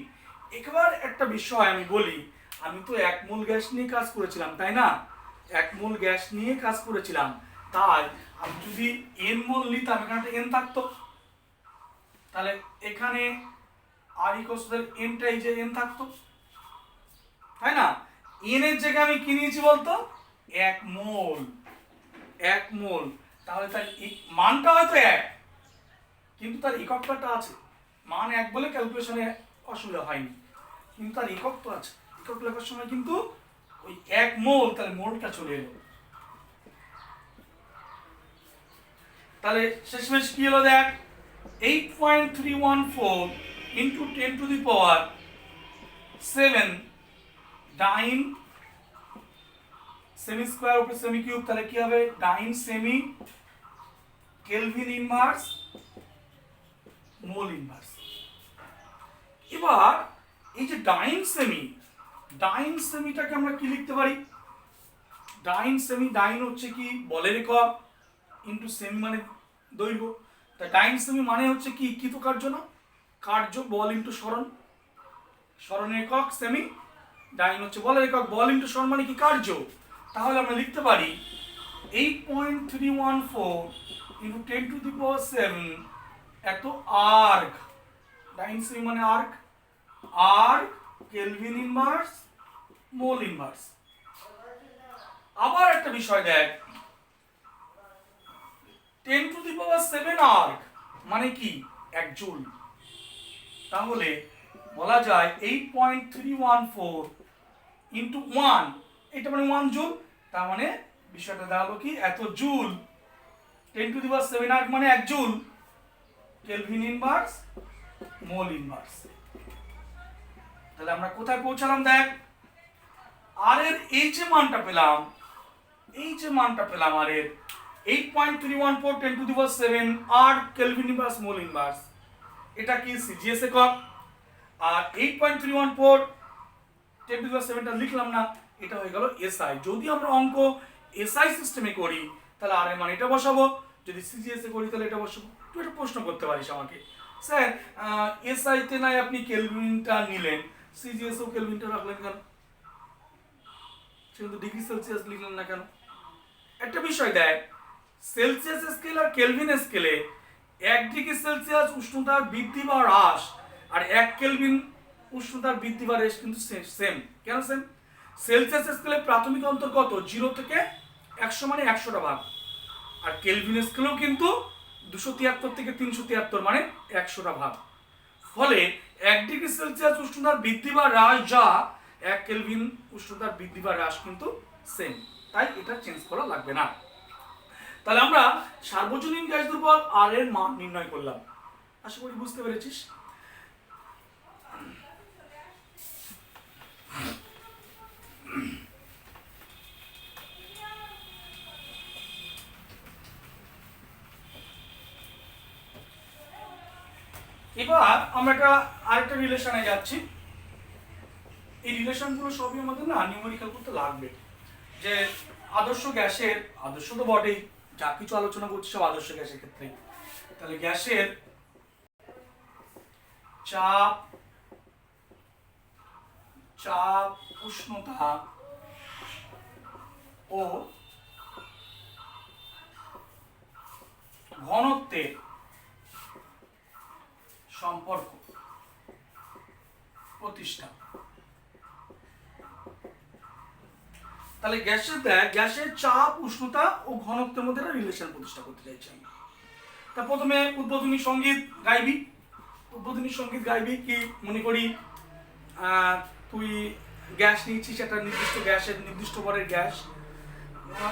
একবার একটা বিষয় আমি বলি, আমি তো 1 মোল গ্যাস নিয়ে কাজ করেছিলাম, তাই না, 1 মোল গ্যাস নিয়ে কাজ করেছিলাম, তাই আমি যদি n মোল নিতাম, এখানে একটা n থাকতো, তাহলে এখানে আর ইকুয়ালস টু n টাই যে n থাকতো, তাই না। n এর জায়গায় আমি কি নিয়েছি বলতো, 1 মোল, 1 মোল, তাহলে তার মানটা হয়তো এক, কিন্তু তার এককটা আছে। মান এক বলে ক্যালকুলেশনে অসুবিধা হয়নি, কিন্তু তার একক তো আছে। একক লেখার সময় কিন্তু ওই 1 মোল, তাহলে মোলটা চলে এলো। তাহলে শেষমেশ কি হলো দেখ, 8.314 ইন্টু 10⁻7 ডাইন সেমি স্কোয়ার উপরে সেমি কিউব, তাহলে কি হবে dyne semi kelvin inverse mole inverse. এবার এই যে ডাইন সেমিটাকে আমরা কি লিখতে পারি? ডাইন সেমি, ডাইন হচ্ছে কি বলের একক ইন্টু সেমি মানে দৈর্ঘ্য। তা ডাইন সেমি মানে হচ্ছে কি কৃতকার্য না, কার্য, বল ইন্টু সরণ, সরণের একক সেমি, ডাইন হচ্ছে বলের একক, বল ইন্টু সরণ মানে কি কার্য। তাহলে আমরা লিখতে পারি 8.314 ইন্টু 10⁻7 এত আর্ক, ডাইন সেমি মানে erg, erg kelvin inverse mole inverse. আবার একটা বিষয় দেখ, 10⁻7 আর্ক মানে কি 1 জুল। তাহলে বলা যায় 8.314 ইন্টু 1, এটা মানে 1 জুল। তার মানে বিষয়টা দাঁড়ালো কি এত জুল। 10⁻7 আর্ক মানে 1 joule, kelvin inverse mole inverse. তাহলে আমরা কোথায় পৌঁছালাম দেখ, আর এর এই যে মানটা পেলাম, আর এর 8.314 10⁻7 আর কেলভিন ইনভার্স মোল ইনভার্স, এটা কি সিজিএস একক। আর 8.314 10⁻7 টা লিখলাম না, এটা হয়ে গেল এসআই। যদি আমরা অঙ্ক এসআই সিস্টেমে করি তাহলে আর এর মান এটা বসাবো, যদি সিজিএস এ করি তাহলে এটা বসাবো। তুই একটা প্রশ্ন করতে পারিস আমাকে, স্যার এসআই তে নাই আপনি কেলভিনটা নিলেন, সিজিএস ও কেলভিনটা রাখলেন কেন? কিন্তু ডিগ্রি সেলসিয়াস লিখলেন না কেন? একটা বিষয় দেখ, সেলসিয়াস স্কেল আর কেলভিন স্কেলে 1 ডিগ্রি সেলসিয়াস উষ্ণতার বৃদ্ধি বা হ্রাস আর 1 কেলভিন উষ্ণতার বৃদ্ধি বা হ্রাস কিন্তু সেম। কেন সেম? সেলসিয়াস স্কেলে প্রাথমিক অন্তর কত, 0 থেকে 100 মানে 100টা ভাগ, আর কেলভিন স্কেলেও কিন্তু 273 থেকে 373 মানে 100টা ভাগ। ফলে 1 ডিগ্রি সেলসিয়াস উষ্ণতার বৃদ্ধি বা হ্রাস যা 1 কেলভিন উষ্ণতার বৃদ্ধি বা হ্রাস কিন্তু সেম, তাই এটা চেঞ্জ করা লাগবে না। তাহলে আমরা সার্বজনীন গ্যাস দ্রব্যল আর এর মান নির্ণয় করলাম। আশা করি বুঝতে পেরেছিস। এবার আমরা আরেকটা রিলেশনে যাচ্ছি। এই রিলেশনগুলো সবই আমাদের না নিউমেরিক্যাল করতে লাগবে। যে আদর্শ গ্যাসের, আদর্শ তো বটেই, যা কিছু আলোচনা করছি সব আদর্শ গ্যাসের ক্ষেত্রে। তাহলে গ্যাসের চাপ, উষ্ণতা ও ঘনত্বের সম্পর্ক প্রতিষ্ঠা। তাহলে গ্যাসের চাপ, উষ্ণতা ও ঘনত্বের মধ্যে একটা রিলেশন প্রতিষ্ঠা করতে চাইছি আমি। তা প্রথমে উদ্বোধনী সঙ্গীত গাইবি। কি মনে করি তুই গ্যাস নিচ্ছিস, একটা নির্দিষ্ট গ্যাসের নির্দিষ্ট ভরের গ্যাস,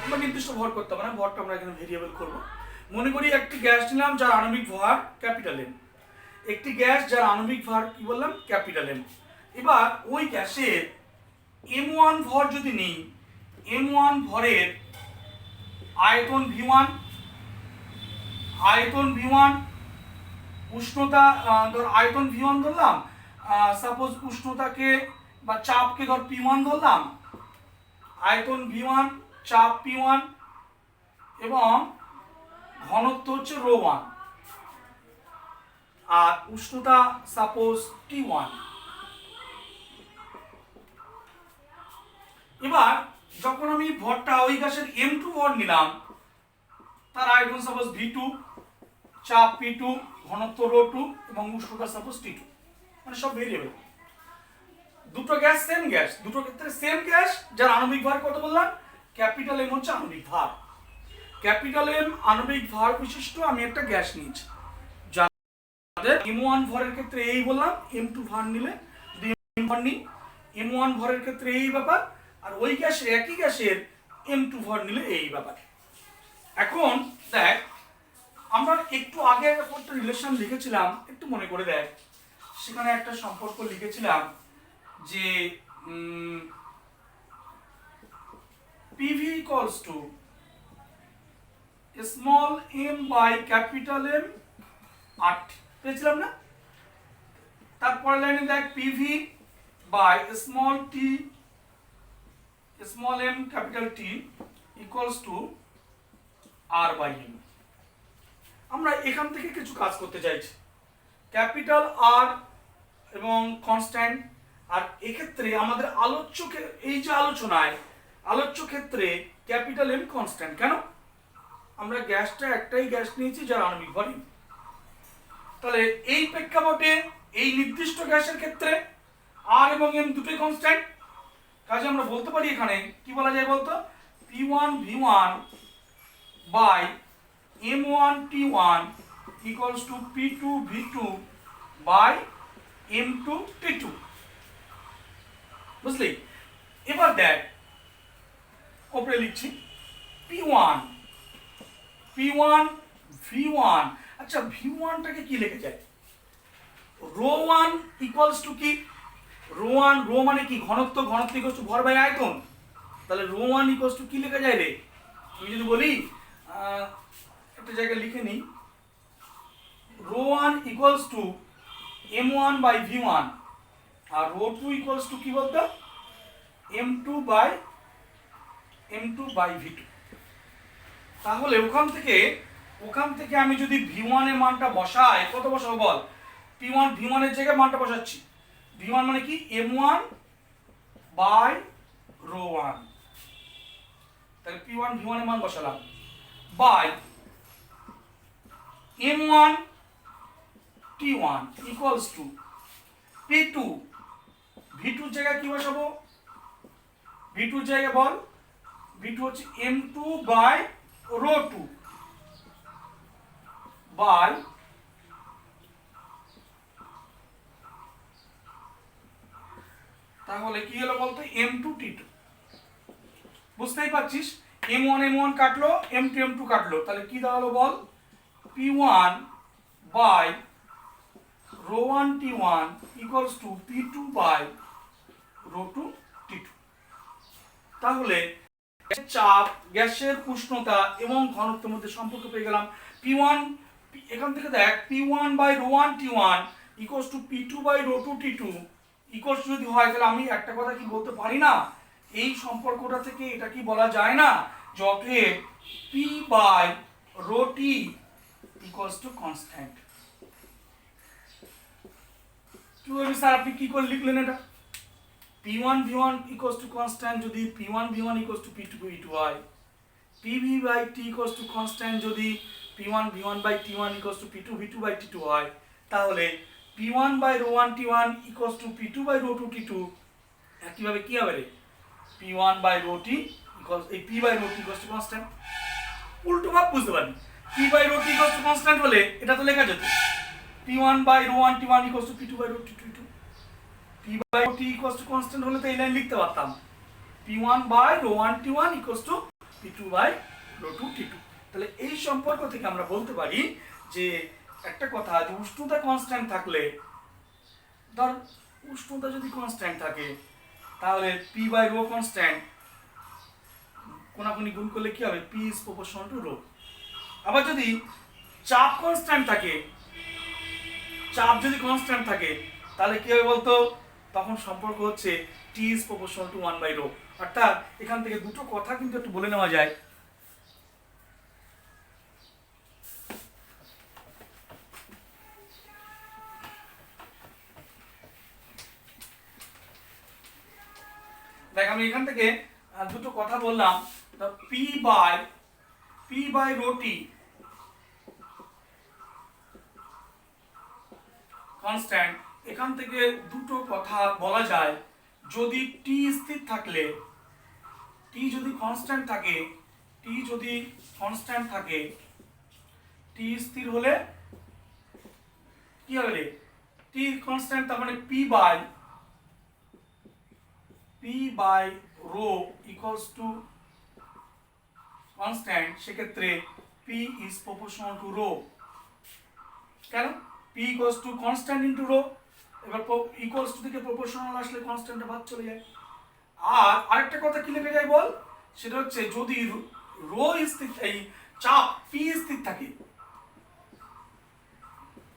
বা নির্দিষ্ট ভর করতে হবে না, ভরটা আমরা এখানে ভেরিয়েবল করব। মনে করি একটি গ্যাস নিলাম যার আণবিক ভর ক্যাপিটাল এন, একটি গ্যাস যার আণবিক ভর কি বললাম ক্যাপিটাল এন। এবার ওই গ্যাসের M1 ভর যদি নিই, M1 ভরের আয়তন V1, উষ্ণতা ধর আয়তন V1 ধরলাম, সাপোজ উষ্ণতাকে বা চাপকে ধর P1 ধরলাম, আয়তন V1, চাপ P1 এবং ঘনত্ব হচ্ছে ρ1 আর উষ্ণতা সাপোজ T1। এবার যখন আমি ভরটা ওই গ্যাসের M2 ভর নিলাম, তার আয়তন সাপোজ V2, চাপ P2, ঘনত্ব ρ2 এবং উষ্ণতা সাপোজ T2, মানে সব ভেরিয়েবল। দুটো গ্যাস সেম গ্যাস, দুটো ক্ষেত্রে সেম গ্যাস যার আণবিক ভর কত বললাম ক্যাপিটাল এম হচ্ছে আণবিক ভর। ক্যাপিটাল এম আণবিক ভর বিশিষ্ট আমি একটা গ্যাস নিয়েছি, যাদের M1 ভরের ক্ষেত্রে এই বললাম, M2 ভর নিলে যদি M ভর নিই, M1 ভরের ক্ষেত্রে এই ব্যাপার, আর ওই গ্যাসের একই গ্যাসের M2 ভর নিলে এই ব্যাপার। এখন দেখ, আমরা একটু আগে একটা রিলেশন লিখেছিলাম, একটু মনে করে দেখ, সেখানে একটা সম্পর্ক লিখেছিলাম যে PV equals to small m by capital M RT, পেয়েছিলাম না? তারপর লাইনে দেখ PV by small m capital T equals to R by M। আমরা এখান থেকে কিছু কাজ করতে চাইছি, ক্যাপিটাল আর এবং কনস্ট্যান্ট, আর এক্ষেত্রে আমাদের এই যে আলোচ্য ক্ষেত্রে ক্যাপিটাল এম কনস্ট্যান্ট। কেন? আমরা গ্যাসটা একটাই গ্যাস নিয়েছি যার আণবিক ভর। তাহলে এই প্রেক্ষাপটে এই নির্দিষ্ট গ্যাসের ক্ষেত্রে আর এবং এম দুটোই কনস্ট্যান্ট, কাজে আমরা বলতে পারি এখানে কি বলা যায় বলতো, P1 V1 by M1 T1 equals to P2 V2 by M2 T2। বুঝলি? এবার দেখ, ওপরে লিখছি P1 V1। আচ্ছা, V1টাকে কি লেখা যায়? ρ1 ইকুয়ালস টু কি? রো মানে কি? ঘনত্ব ইকুয়ালস টু ভর বাই আয়তন। তাহলে ρ1 ইকুয়ালস টু কি লেখা যায় রে? আমি যদি বলি একটা জায়গায় লিখে নিই, ρ1 equals to M1 by V1, আর ρ2 ইকুয়ালস টু কি বলতো, M2 বাই V2। তাহলে ওখান থেকে আমি যদি V1 এর মানটা বসাই, কত বসাবো বল? V1 এর জায়গায় মানটা বসাচ্ছি। V1 মানে কি? M1 by ρ1। তাহলে P1 V1 এর মান বসালাম, by M1 T1 equals to P2 V2 এর জায়গায় কি বসাবো? V2 এর জায়গায় বল, V2 হচ্ছে M2 বাই ρ2 বাই তাহলে কি হলো বলতো, M2 T2। বুঝতেই পারছিস, M1 কাটলো, M2 কাটলো, তাহলে কি দাঁড়ালো বল, P1 by ρ1 T1 equals to P2 by ρ2 T2। তাহলে চাপ, গ্যাসের উষ্ণতা এবং ঘনত্বের মধ্যে সম্পর্ক পেয়ে গেলাম। P1 এখান থেকে দেখ, P1 by ρ1 T1 equals to P2 by ρ2 T2 equals যদি হয়, তাহলে আমি একটা কথা কি বলতে পারি না, এই সম্পর্কটা থেকে এটা কি বলা যায় না, যতক্ষে P by ρT equals to constant. কি বলবি স্যার, আপনি কি করে লিখলেন এটা? P1 V1 equals to constant যদি P1 V1 equals to P2 V2 হয়, PV by T equals to constant যদি P1 V1 by T1 equals to P2 V2 by T2 হয়, তাহলে P1 by ρ1 T1 equals to P2 by ρ2 T2 একইভাবে কি হবে রে? P1 by ρT equals এই P by ρT equals to constant। উল্টো ভাব বুঝতে পারবি, P by ρT equals to constant হলে এটা তো লেখা যেত P1 by ρ1 T1 equals to P2 by ρT T2। P by ρT equals to constant হলে তো এই লাইন লিখতে পারতাম, P1 by ρ1 T1 equals to P2 by ρ2 T2। তাহলে এই সম্পর্ক থেকে আমরা বলতে পারি যে একটা কথা, যে উষ্ণতা কনস্ট্যান্ট থাকলে, ধর উষ্ণতা যদি কনস্ট্যান্ট থাকে, তাহলে P by ρ কনস্ট্যান্ট, কোনাকুনি গুণ করলে কি হবে? P is proportional to ρ। আবার যদি চাপ কনস্ট্যান্ট থাকে, তাহলে কি হবে বলতো, তখন সম্পর্ক হচ্ছে T is proportional to 1 by ρ। অর্থাৎ এখান থেকে দুটো কথা কিন্তু একটু বলে নেওয়া যায়। দেখ, আমি এখান থেকে দুটো কথা বললাম, P by ρT কনস্ট্যান্ট, এখান থেকে দুটো কথা বলা যায়। যদি T স্থির থাকলে, T যদি কনস্ট্যান্ট থাকে, টি যদি কনস্ট্যান্ট থাকে, টি স্থির হলে কি হবে রে, টি কনস্ট্যান্ট তার মানে P by rho equals to constant, সেক্ষেত্রে P is proportional to rho. কেন? P equals to constant into rho, এবার ইকুয়ালস টু থেকে প্রপোর্শনাল আসলে কনস্ট্যান্টে ভাগ চলে যায়। আর আরেকটা কথা কি লেগে যায় বল, সেটা হচ্ছে যদি রো স্থির, এই চাপ পি স্থির থাকে,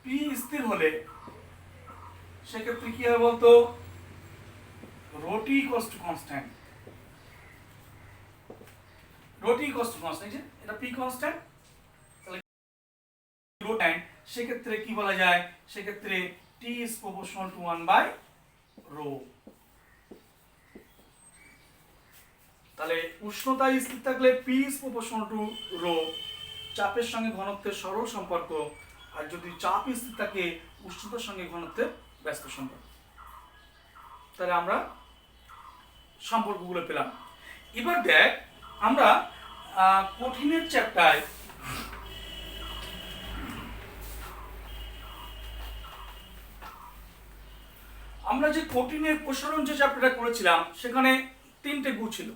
পি স্থির হলে সেক্ষেত্রে কি হবে বলতো, rho T equals to constant, rho T equals to constant, এটা পি কনস্ট্যান্ট, তাহলে রো টাইম, সেক্ষেত্রে কি বলা যায়, সেক্ষেত্রে T is proportional to 1 by rho. তাহলে উষ্ণতা স্থির থাকলে P is proportional to rho, চাপের সঙ্গে ঘনত্বের সরল সম্পর্ক, আর যদি চাপ স্থির থাকে উষ্ণতার সঙ্গে ঘনত্বের ব্যস্ত সম্পর্ক। তাহলে আমরা সম্পর্কগুলো পেলাম। এবার দেখ আমরা কঠিনের চ্যাপ্টারে আমরা যে কঠিনের প্রসারণ যে চ্যাপ্টারটা করেছিলাম সেখানে 3টে গু ছিল,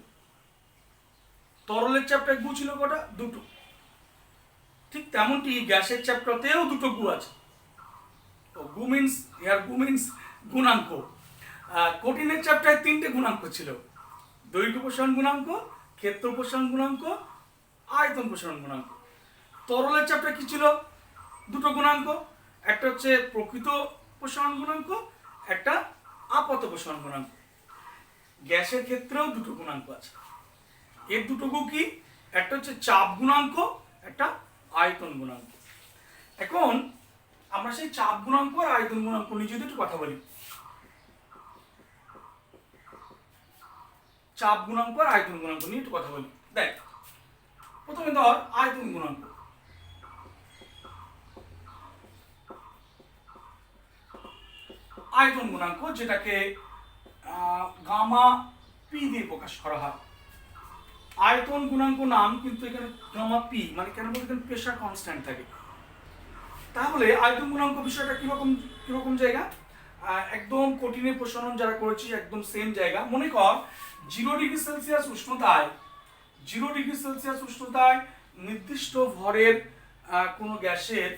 তরলের চ্যাপ্টারে গু ছিল কটা, 2টো। ঠিক তেমনটি গ্যাসের চ্যাপ্টারতেও 2টো গু আছে। গু মিন্স গুণাঙ্ক। কঠিনের চ্যাপ্টারে 3টে গুণাঙ্ক ছিল, দৈর্ঘ্য প্রসারণ গুণাঙ্ক, ক্ষেত্র প্রসারণ গুণাঙ্ক, আয়তন প্রসারণ গুণাঙ্ক। তরলের চ্যাপ্টারে কি ছিল, 2টো গুণাঙ্ক, একটা হচ্ছে প্রকৃত প্রসারণ গুণাঙ্ক, একটা আপাত প্রসারণ গুণাঙ্ক। গ্যাসের ক্ষেত্রেও 2টো গুণাঙ্ক আছে। এর 2টো গু কি, একটা হচ্ছে চাপ গুণাঙ্ক, একটা আয়তন গুণাঙ্ক। এখন আমরা সেই চাপ গুণাঙ্ক আর আয়তন গুণাঙ্ক নিয়ে যদি একটু কথা বলি। চাপ গুণাঙ্ক আর আয়তন গুণাঙ্ক নিয়ে একটু কথা বলি। দেখ প্রথমে ধর আয়তন গুণাঙ্ক। আয়তন গুণাঙ্ক যেটাকে গামা পি দিয়ে প্রকাশ করা হয়। আয়তন গুণাঙ্ক নাম, কিন্তু এখানে গামা পি মানে কেন বলতে এখানে প্রেসার কনস্ট্যান্ট থাকে। তাহলে আয়তন গুণাঙ্ক বিষয়টা কিরকম জায়গা, একদম কঠিনের প্রসারণ যারা করেছি একদম সেম জায়গা। মনে কর 0 ডিগ্রি সেলসিয়াস উষ্ণতায়, 0 ডিগ্রি সেলসিয়াস উষ্ণতায় নির্দিষ্ট ভরের কোনো গ্যাসের,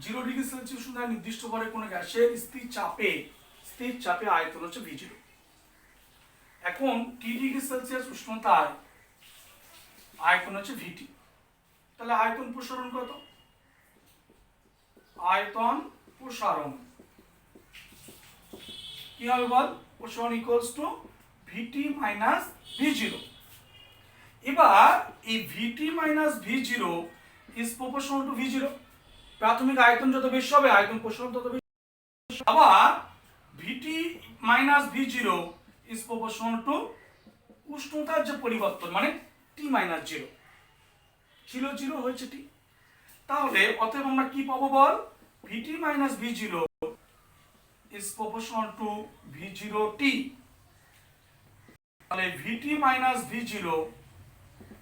0 ডিগ্রি সেলসিয়াস উষ্ণতায় নির্দিষ্ট ভরের কোনো গ্যাসের স্থির চাপে আয়তন হচ্ছে V0। এখন T ডিগ্রি সেলসিয়াস উষ্ণতায় আয়তন হচ্ছে VT। তাহলে আয়তন প্রসারণ কত, আয়তন প্রসারণ কি হবে বল, প্রসারণ equals to VT minus V0। এবার এই VT minus V0 is proportional two V0। প্রাথমিক আয়তন যত বেশি হবে আয়তন প্রসারণ তত বেশি। আবার VT minus V0 is proportional two উষ্ণতার যে পরিবর্তন, মানে T মাইনাস 0 ছিল 0 হয়েছে T। তাহলে অতএব আমরা কি পাবো বল, VT minus V0 is proportional to V0T। তাহলে VT মাইনাস V0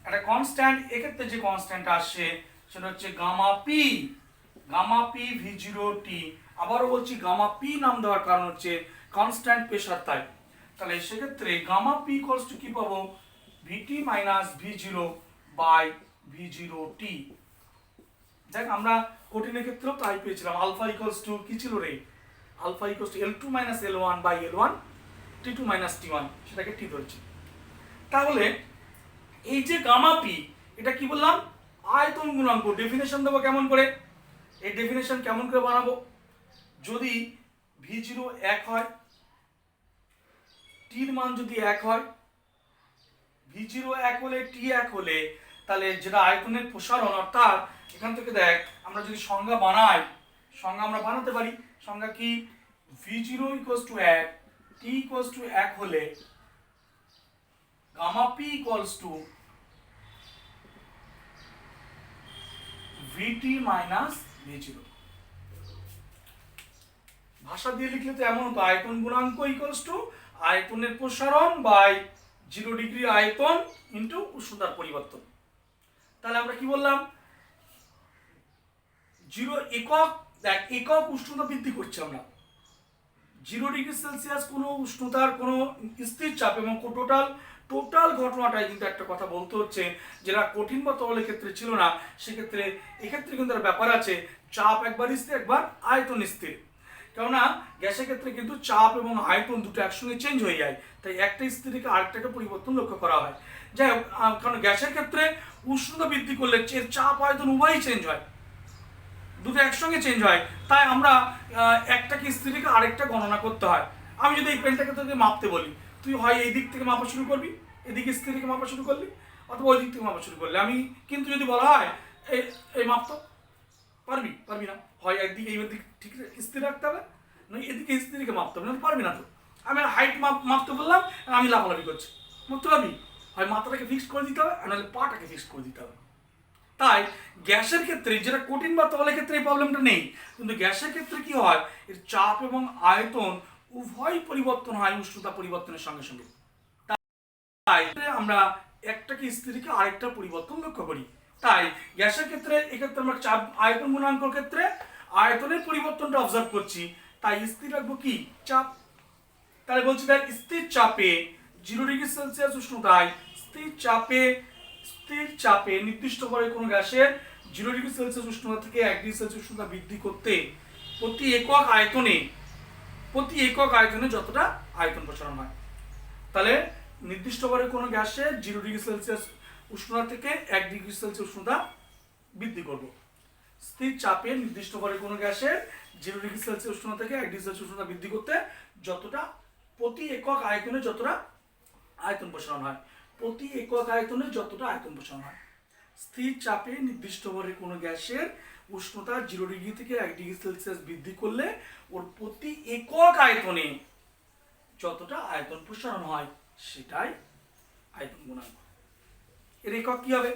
একটা কনস্ট্যান্ট, এক্ষেত্রে যে কনস্ট্যান্ট আসছে সেটা হচ্ছে গামা পি V0T। আবারও বলছি গামা পি নাম দেওয়ার কারণ হচ্ছে কনস্ট্যান্ট প্রেসার তাই। তাহলে সেক্ষেত্রে গামা পি ইকুয়ালস টু কি পাবো, VT minus V0 by V0T। দেখ আমরা কঠিনের ক্ষেত্রেও তাই পেয়েছিলাম, আলফা ইকুয়ালস টু কি ছিল রে, alpha equals to L2 minus L1 by L1, T2 minus T1, সেটাকে T ধরেছি। তাহলে এই যে গামা পি, এটা কি বললাম, আয়তন গুণাঙ্ক। ডেফিনেশন দেবো কেমন করে, এই ডেফিনেশন কেমন করে বানাবো, যদি V0 1 হয়, টির মান যদি 1 হয়, V0 1 হলে T 1 হলে, তাহলে যেটা আয়তনের প্রসারণ, অর্থাৎ এখান থেকে দেখ আমরা যদি সংজ্ঞা বানাই, সংজ্ঞা আমরা বানাতে পারি। সংজ্ঞা কি, V0 equals to 1, T equals to 1 হলে gamma P equals to VT minus V0। ভাষা দিয়ে লিখলে তো এমন হতো, আয়তন গুণাঙ্ক ইকুয়ালস টু আয়তনের প্রসারণ বাই 0 ডিগ্রি আয়তন ইন্টু উষ্ণতার পরিবর্তন। তাহলে আমরা কি বললাম, 0 একক, দেখ একক উষ্ণতা বৃদ্ধি করছি আমরা। 0°C কোনো উষ্ণতার কোনো স্থির চাপ এবং টোটাল ঘটনাটাই কিন্তু একটা কথা বলতে হচ্ছে, যেটা কঠিন বা তরলের ক্ষেত্রে ছিল না, সেক্ষেত্রে এক্ষেত্রে কিন্তু একটা ব্যাপার আছে, চাপ একবার স্থির একবার আয়তন স্থির। কেননা গ্যাসের ক্ষেত্রে কিন্তু চাপ এবং আয়তন দুটো একসঙ্গে চেঞ্জ হয়ে যায়, তাই একটা স্থির থেকে আরেকটাকে পরিবর্তন লক্ষ্য করা হয়। যাই হোক, কারণ গ্যাসের ক্ষেত্রে উষ্ণতা বৃদ্ধি করলে এর চাপ আয়তন উভয়ই চেঞ্জ হয়, দুটো একসঙ্গে চেঞ্জ হয়, তাই আমরা একটাকে স্থির থেকে আরেকটা গণনা করতে হয়। আমি যদি এই পেনটাকে তোকে মাপতে বলি, তুই হয় এই দিক থেকে মাপা শুরু করবি, এদিকে স্থির থেকে মাপা শুরু করলি, অথবা ওই দিক থেকে মাপা শুরু করলি। আমি কিন্তু যদি বলা হয় এই মাপতো, পারবি না, হয় একদিকে এই দিক ঠিক স্থির রাখতে হবে, না এদিকে স্থির রেখে মাপতে হবে, না পারবি না। তো আমি হাইট মাপতে বললাম, আমি লাফালাফি করছি, মাপতে পারবি? হয় মাথাটাকে ফিক্সড করে দিতে হবে, আর নাহলে পাটাকে ফিক্সড করে দিতে হবে। তাই গ্যাসের ক্ষেত্রে, যেটা কঠিন বা তরলের ক্ষেত্রে এই প্রবলেমটা নেই, কিন্তু গ্যাসের ক্ষেত্রে কি হয়, এর চাপ এবং আয়তন উভয় পরিবর্তন হয় উষ্ণতা পরিবর্তনের সঙ্গে সঙ্গে। তাই আমরা একটাকে স্থির থেকে আরেকটা পরিবর্তন লক্ষ্য করি। তাই গ্যাসের ক্ষেত্রে এক্ষেত্রে আমরা চাপ আয়তন গুণাঙ্কের ক্ষেত্রে আয়তনের পরিবর্তনটা অবজার্ভ করছি, তাই স্থির রাখবো কি, চাপ। তাহলে বলছি দেখ, স্থির চাপে 0°C উষ্ণতায় স্থির চাপে নির্দিষ্ট করে কোনো গ্যাসের 0°C উষ্ণতা থেকে 1°C উষ্ণতা বৃদ্ধি করতে প্রতি একক আয়তনে যতটা আয়তন প্রসারণ হয়। তাহলে নির্দিষ্ট করে কোনো গ্যাসের 0°C উষ্ণতা থেকে 1°C উষ্ণতা বৃদ্ধি করব। স্থির চাপে নির্দিষ্ট করে কোনো গ্যাসের 0°C উষ্ণতা থেকে 1°C উষ্ণতা বৃদ্ধি করতে যতটা প্রতি একক আয়তনে যতটা আয়তন প্রসারণ হয়, স্থির চাপে নির্দিষ্ট করে কোনো গ্যাসের উষ্ণতা 0° থেকে 1°C বৃদ্ধি করলে ওর প্রতি একক আয়তনে যতটা আয়তন প্রসারণ হয় সেটাই আয়তন গুণাঙ্ক। এর একক কি হবে,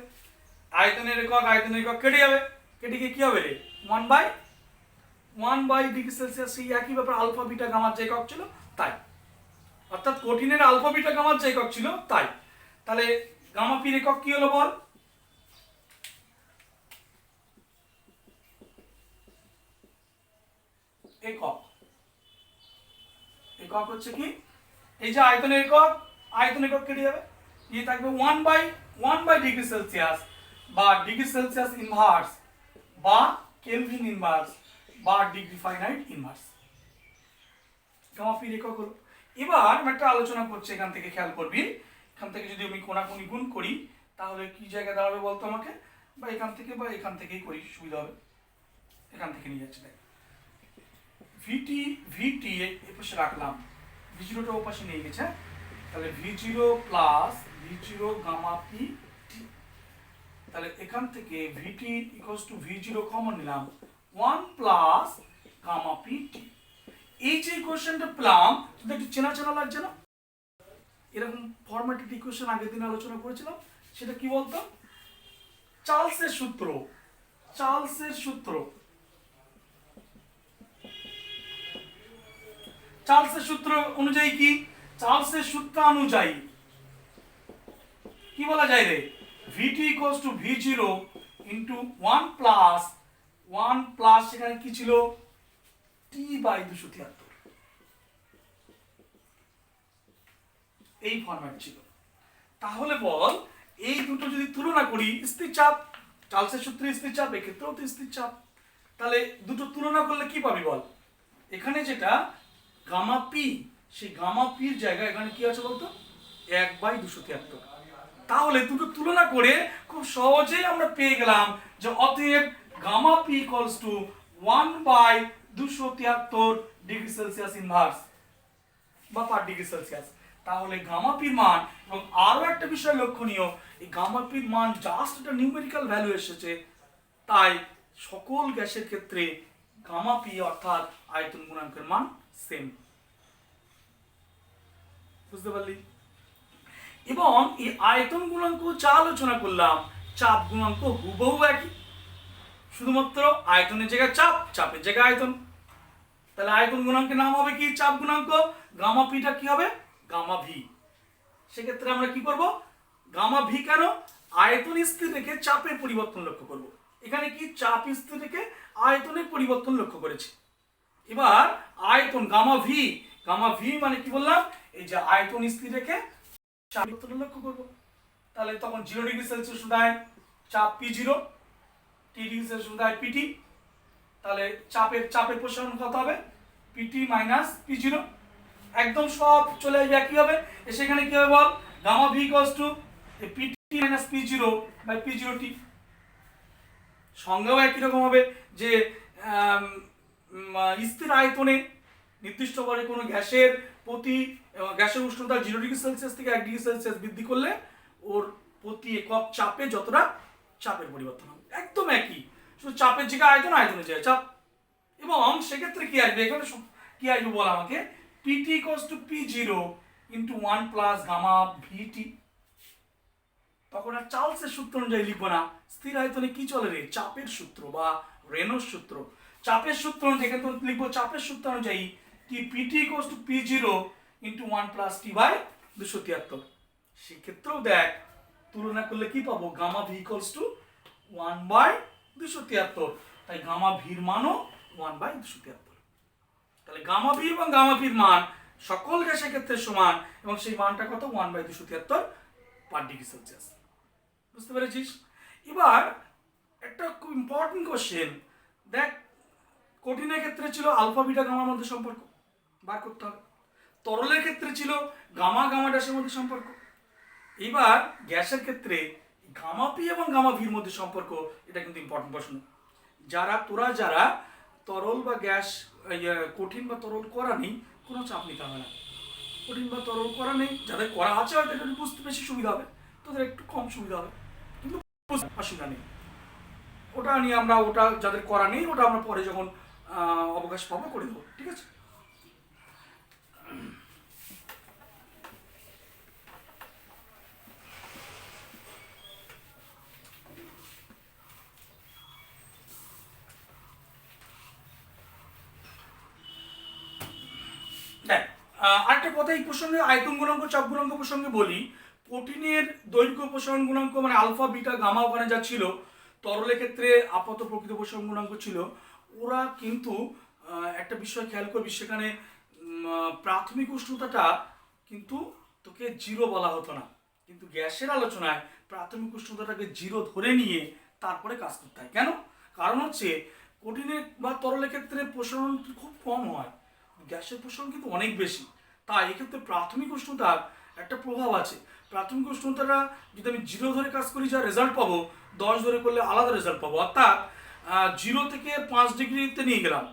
আয়তনের একক কেটে যাবে, কেটে গিয়ে কি হবে রে, 1/°C। সেই একই ব্যাপার, আলফা বিটা গামার যে একক ছিল তাই, অর্থাৎ কঠিনের আলফা বিটা গামার যে একক ছিল তাই। তাহলে গামা পির একক কি হলো বল, একক হচ্ছে কি, এই যে আয়তনের একক কেটে যাবে, ये থাকবে 1/°C বা ডিগ্রি সেলসিয়াস ইনভার্স বা কেলভিন ইনভার্স বা ডিগ্রি ফারেনহাইট ইনভার্স। গামা পির একক হলো। এবার আমি একটা আলোচনা করছি, এখান থেকে খেয়াল করবি, এখান থেকে যদি আমি কোনাকুনি গুণ করি তাহলে কি জায়গায় দাঁড়াবে বলতো আমাকে, বা এখান থেকেই করি, সুবিধা হবে, এখান থেকে নিয়ে যাচ্ছি। দেখ ভিটি এই পাশে রাখলাম, V0টা ও পাশে নিয়ে গেছে, তাহলে V0 plus V0 gamma P T. তাহলে এখান থেকে VT equals to V0 common নিলাম, 1 প্লাস গামা পি টি। এই যে ইকুয়েশনটা পেলাম, তোদের একটু চেনা লাগছে না? এরকম ফরম্যাটেড ইকুয়েশন আগের দিন আলোচনা করেছিলাম, সেটা কি বলতো, চার্লসের সূত্র অনুযায়ী কি, চার্লসের সূত্র অনুযায়ী কি বলা যায় রে, VT equals to V0 into 1 plus সেখানে কি ছিল, T/273। এই ফরম্যাট ছিল। তাহলে বল, এই দুটো যদি তুলনা করি, স্থির চাপ, চার্লসের সূত্রে স্থির চাপ, এক্ষেত্রেও তো স্থির চাপ, তাহলে দুটো তুলনা করলে কি পাবি বল, এখানে যেটা গামা পি, সেই গামা পির জায়গায় এখানে কি আছে বলতো, 1/273। তাহলে দুটো তুলনা করে খুব সহজেই আমরা পেয়ে গেলাম যে অতএব gamma P equals to 1/273 inverse বা পার ডিগ্রি সেলসিয়াস। তাহলে গামা পির মান, এবং আরো একটা বিষয় লক্ষণীয়, এই গামা পির মান জাস্ট একটা নিউমেরিক্যাল ভ্যালু এসেছে, তাই সকল গ্যাসের ক্ষেত্রে গামা পি অর্থাৎ আয়তন গুণাঙ্কের মান সেম। বুঝতে পারলি? এবং এই আয়তন গুণাঙ্ক যা আলোচনা করলাম, চাপ গুণাঙ্ক হুবহু একই, শুধুমাত্র আয়তনের জায়গায় চাপ, চাপের জায়গায় আয়তন। তাহলে আয়তন গুণাঙ্কের নাম হবে কি, চাপ গুণাঙ্ক, গামা পিটা কি হবে, গামা ভি। সেক্ষেত্রে আমরা কি করব, গামা ভি কেন, আয়তন স্থির রেখে চাপের পরিবর্তন লক্ষ্য করব। এখানে কি চাপ স্থির রেখে আয়তনের পরিবর্তন লক্ষ্য করেছি। এবার আয়তন গামা ভি মানে কি বললাম, এই যে আয়তন স্থির রেখে চাপ পরিবর্তন লক্ষ্য করব। তাহলে তখন 0 ডিগ্রি সেলসিয়াস উঠায় চাপ P0, টি ডিগ্রি সেলসিয়াস উঠায় পিটি। তাহলে চাপের প্রসারণ কত হবে, পিটি মাইনাস P0। একদম সব চলে আসবে একই হবে। সেখানে কি হবে বল, gamma V equals to P t minus P0 by P0t। সংজ্ঞাও একই রকম হবে যে স্থির আয়তনে নির্দিষ্ট করে কোনো গ্যাসের গ্যাসের উষ্ণতা 0 ডিগ্রি সেলসিয়াস থেকে 1 ডিগ্রি সেলসিয়াস বৃদ্ধি করলে ওর প্রতি একক চাপে যতটা চাপের পরিবর্তন হবে, একদম একই, শুধু চাপের জায়গায় আয়তন, আয়তনের জায়গায় চাপ। এবং সেক্ষেত্রে কি আসবে, এখানে কি আসবে বল আমাকে, P t equals to P0 into 1 plus gamma V t. তখন আর চার্লসের সূত্র অনুযায়ী লিখবো না, স্থির আয়তনে কি চলে রে, চাপের সূত্র বা রেনল্ডস সূত্র। চাপের সূত্র অনুযায়ী এখানে লিখবো চাপের সূত্র অনুযায়ী কি PT equals to P0 into 1 plus T by 273। সেক্ষেত্রেও দেখ তুলনা করলে কি পাবো, gamma V equals to 1 by 273। তাই গামা ভির মানও 1 বাই 273। তাহলে গামা ভি এবং গামা ভির মান সকল গ্যাসের ক্ষেত্রে সমান, এবং সেই মানটা কত, 1 বাই 273 পার ডিগ্রি সেলসিয়াস। বুঝতে পেরেছিস? এবার একটা খুব ইম্পর্টেন্ট কোশ্চেন দেখ, কঠিনের ক্ষেত্রে ছিল আলফা বিটা গামার মধ্যে সম্পর্ক বার করতে হবে, তরলের ক্ষেত্রে ছিল গামা গামা ড্যাশের মধ্যে সম্পর্ক। এবার গ্যাসের ক্ষেত্রে গামা পি এবং গামা ভির মধ্যে সম্পর্ক, এটা কিন্তু ইম্পর্টেন্ট প্রশ্ন। তোরা যারা তরল বা গ্যাস কঠিন বা তরল করা নেই, কোনো চাপ নিতে হবে না। কঠিন বা তরল করা নেই, যাদের করা আছে হয়তো একটু বুঝতে বেশি সুবিধা হবে, তোদের একটু কম সুবিধা হবে, কিন্তু অসুবিধা নেই। ওটা নিয়ে আমরা, ওটা যাদের করা নেই ওটা আমরা পরে যখন অবকাশ পাবো করে দেবো, ঠিক আছে? দেখ আরেকটা কথা এই প্রসঙ্গে, আয়তন গুণাঙ্ক চাপ গুণাঙ্ক প্রসঙ্গে বলি। কঠিনের দৈর্ঘ্য প্রসারণ গুণাঙ্ক মানে আলফা বিটা গামা ওখানে যা ছিল, তরলের ক্ষেত্রে আপাত প্রকৃত প্রসারণ গুণাঙ্ক ছিল। ওরা কিন্তু একটা বিষয় খেয়াল করবি, সেখানে প্রাথমিক উষ্ণতাটা কিন্তু তোকে 0 বলা হতো না, কিন্তু গ্যাসের আলোচনায় প্রাথমিক উষ্ণতাটাকে 0 ধরে নিয়ে তারপরে কাজ করতে হয়। কেন? কারণ হচ্ছে কঠিনের বা তরলের ক্ষেত্রে প্রসারণ খুব কম হয়, গ্যাসের প্রসারণ কিন্তু অনেক বেশি। তাই এক্ষেত্রে প্রাথমিক উষ্ণতার একটা প্রভাব আছে। প্রাথমিক উষ্ণতাটা যদি আমি 0 ধরে কাজ করি, যা রেজাল্ট পাবো 10 ধরে করলে আলাদা রেজাল্ট পাবো। অর্থাৎ 0 থেকে 5 ডিগ্রিতে নিয়ে গেলাম,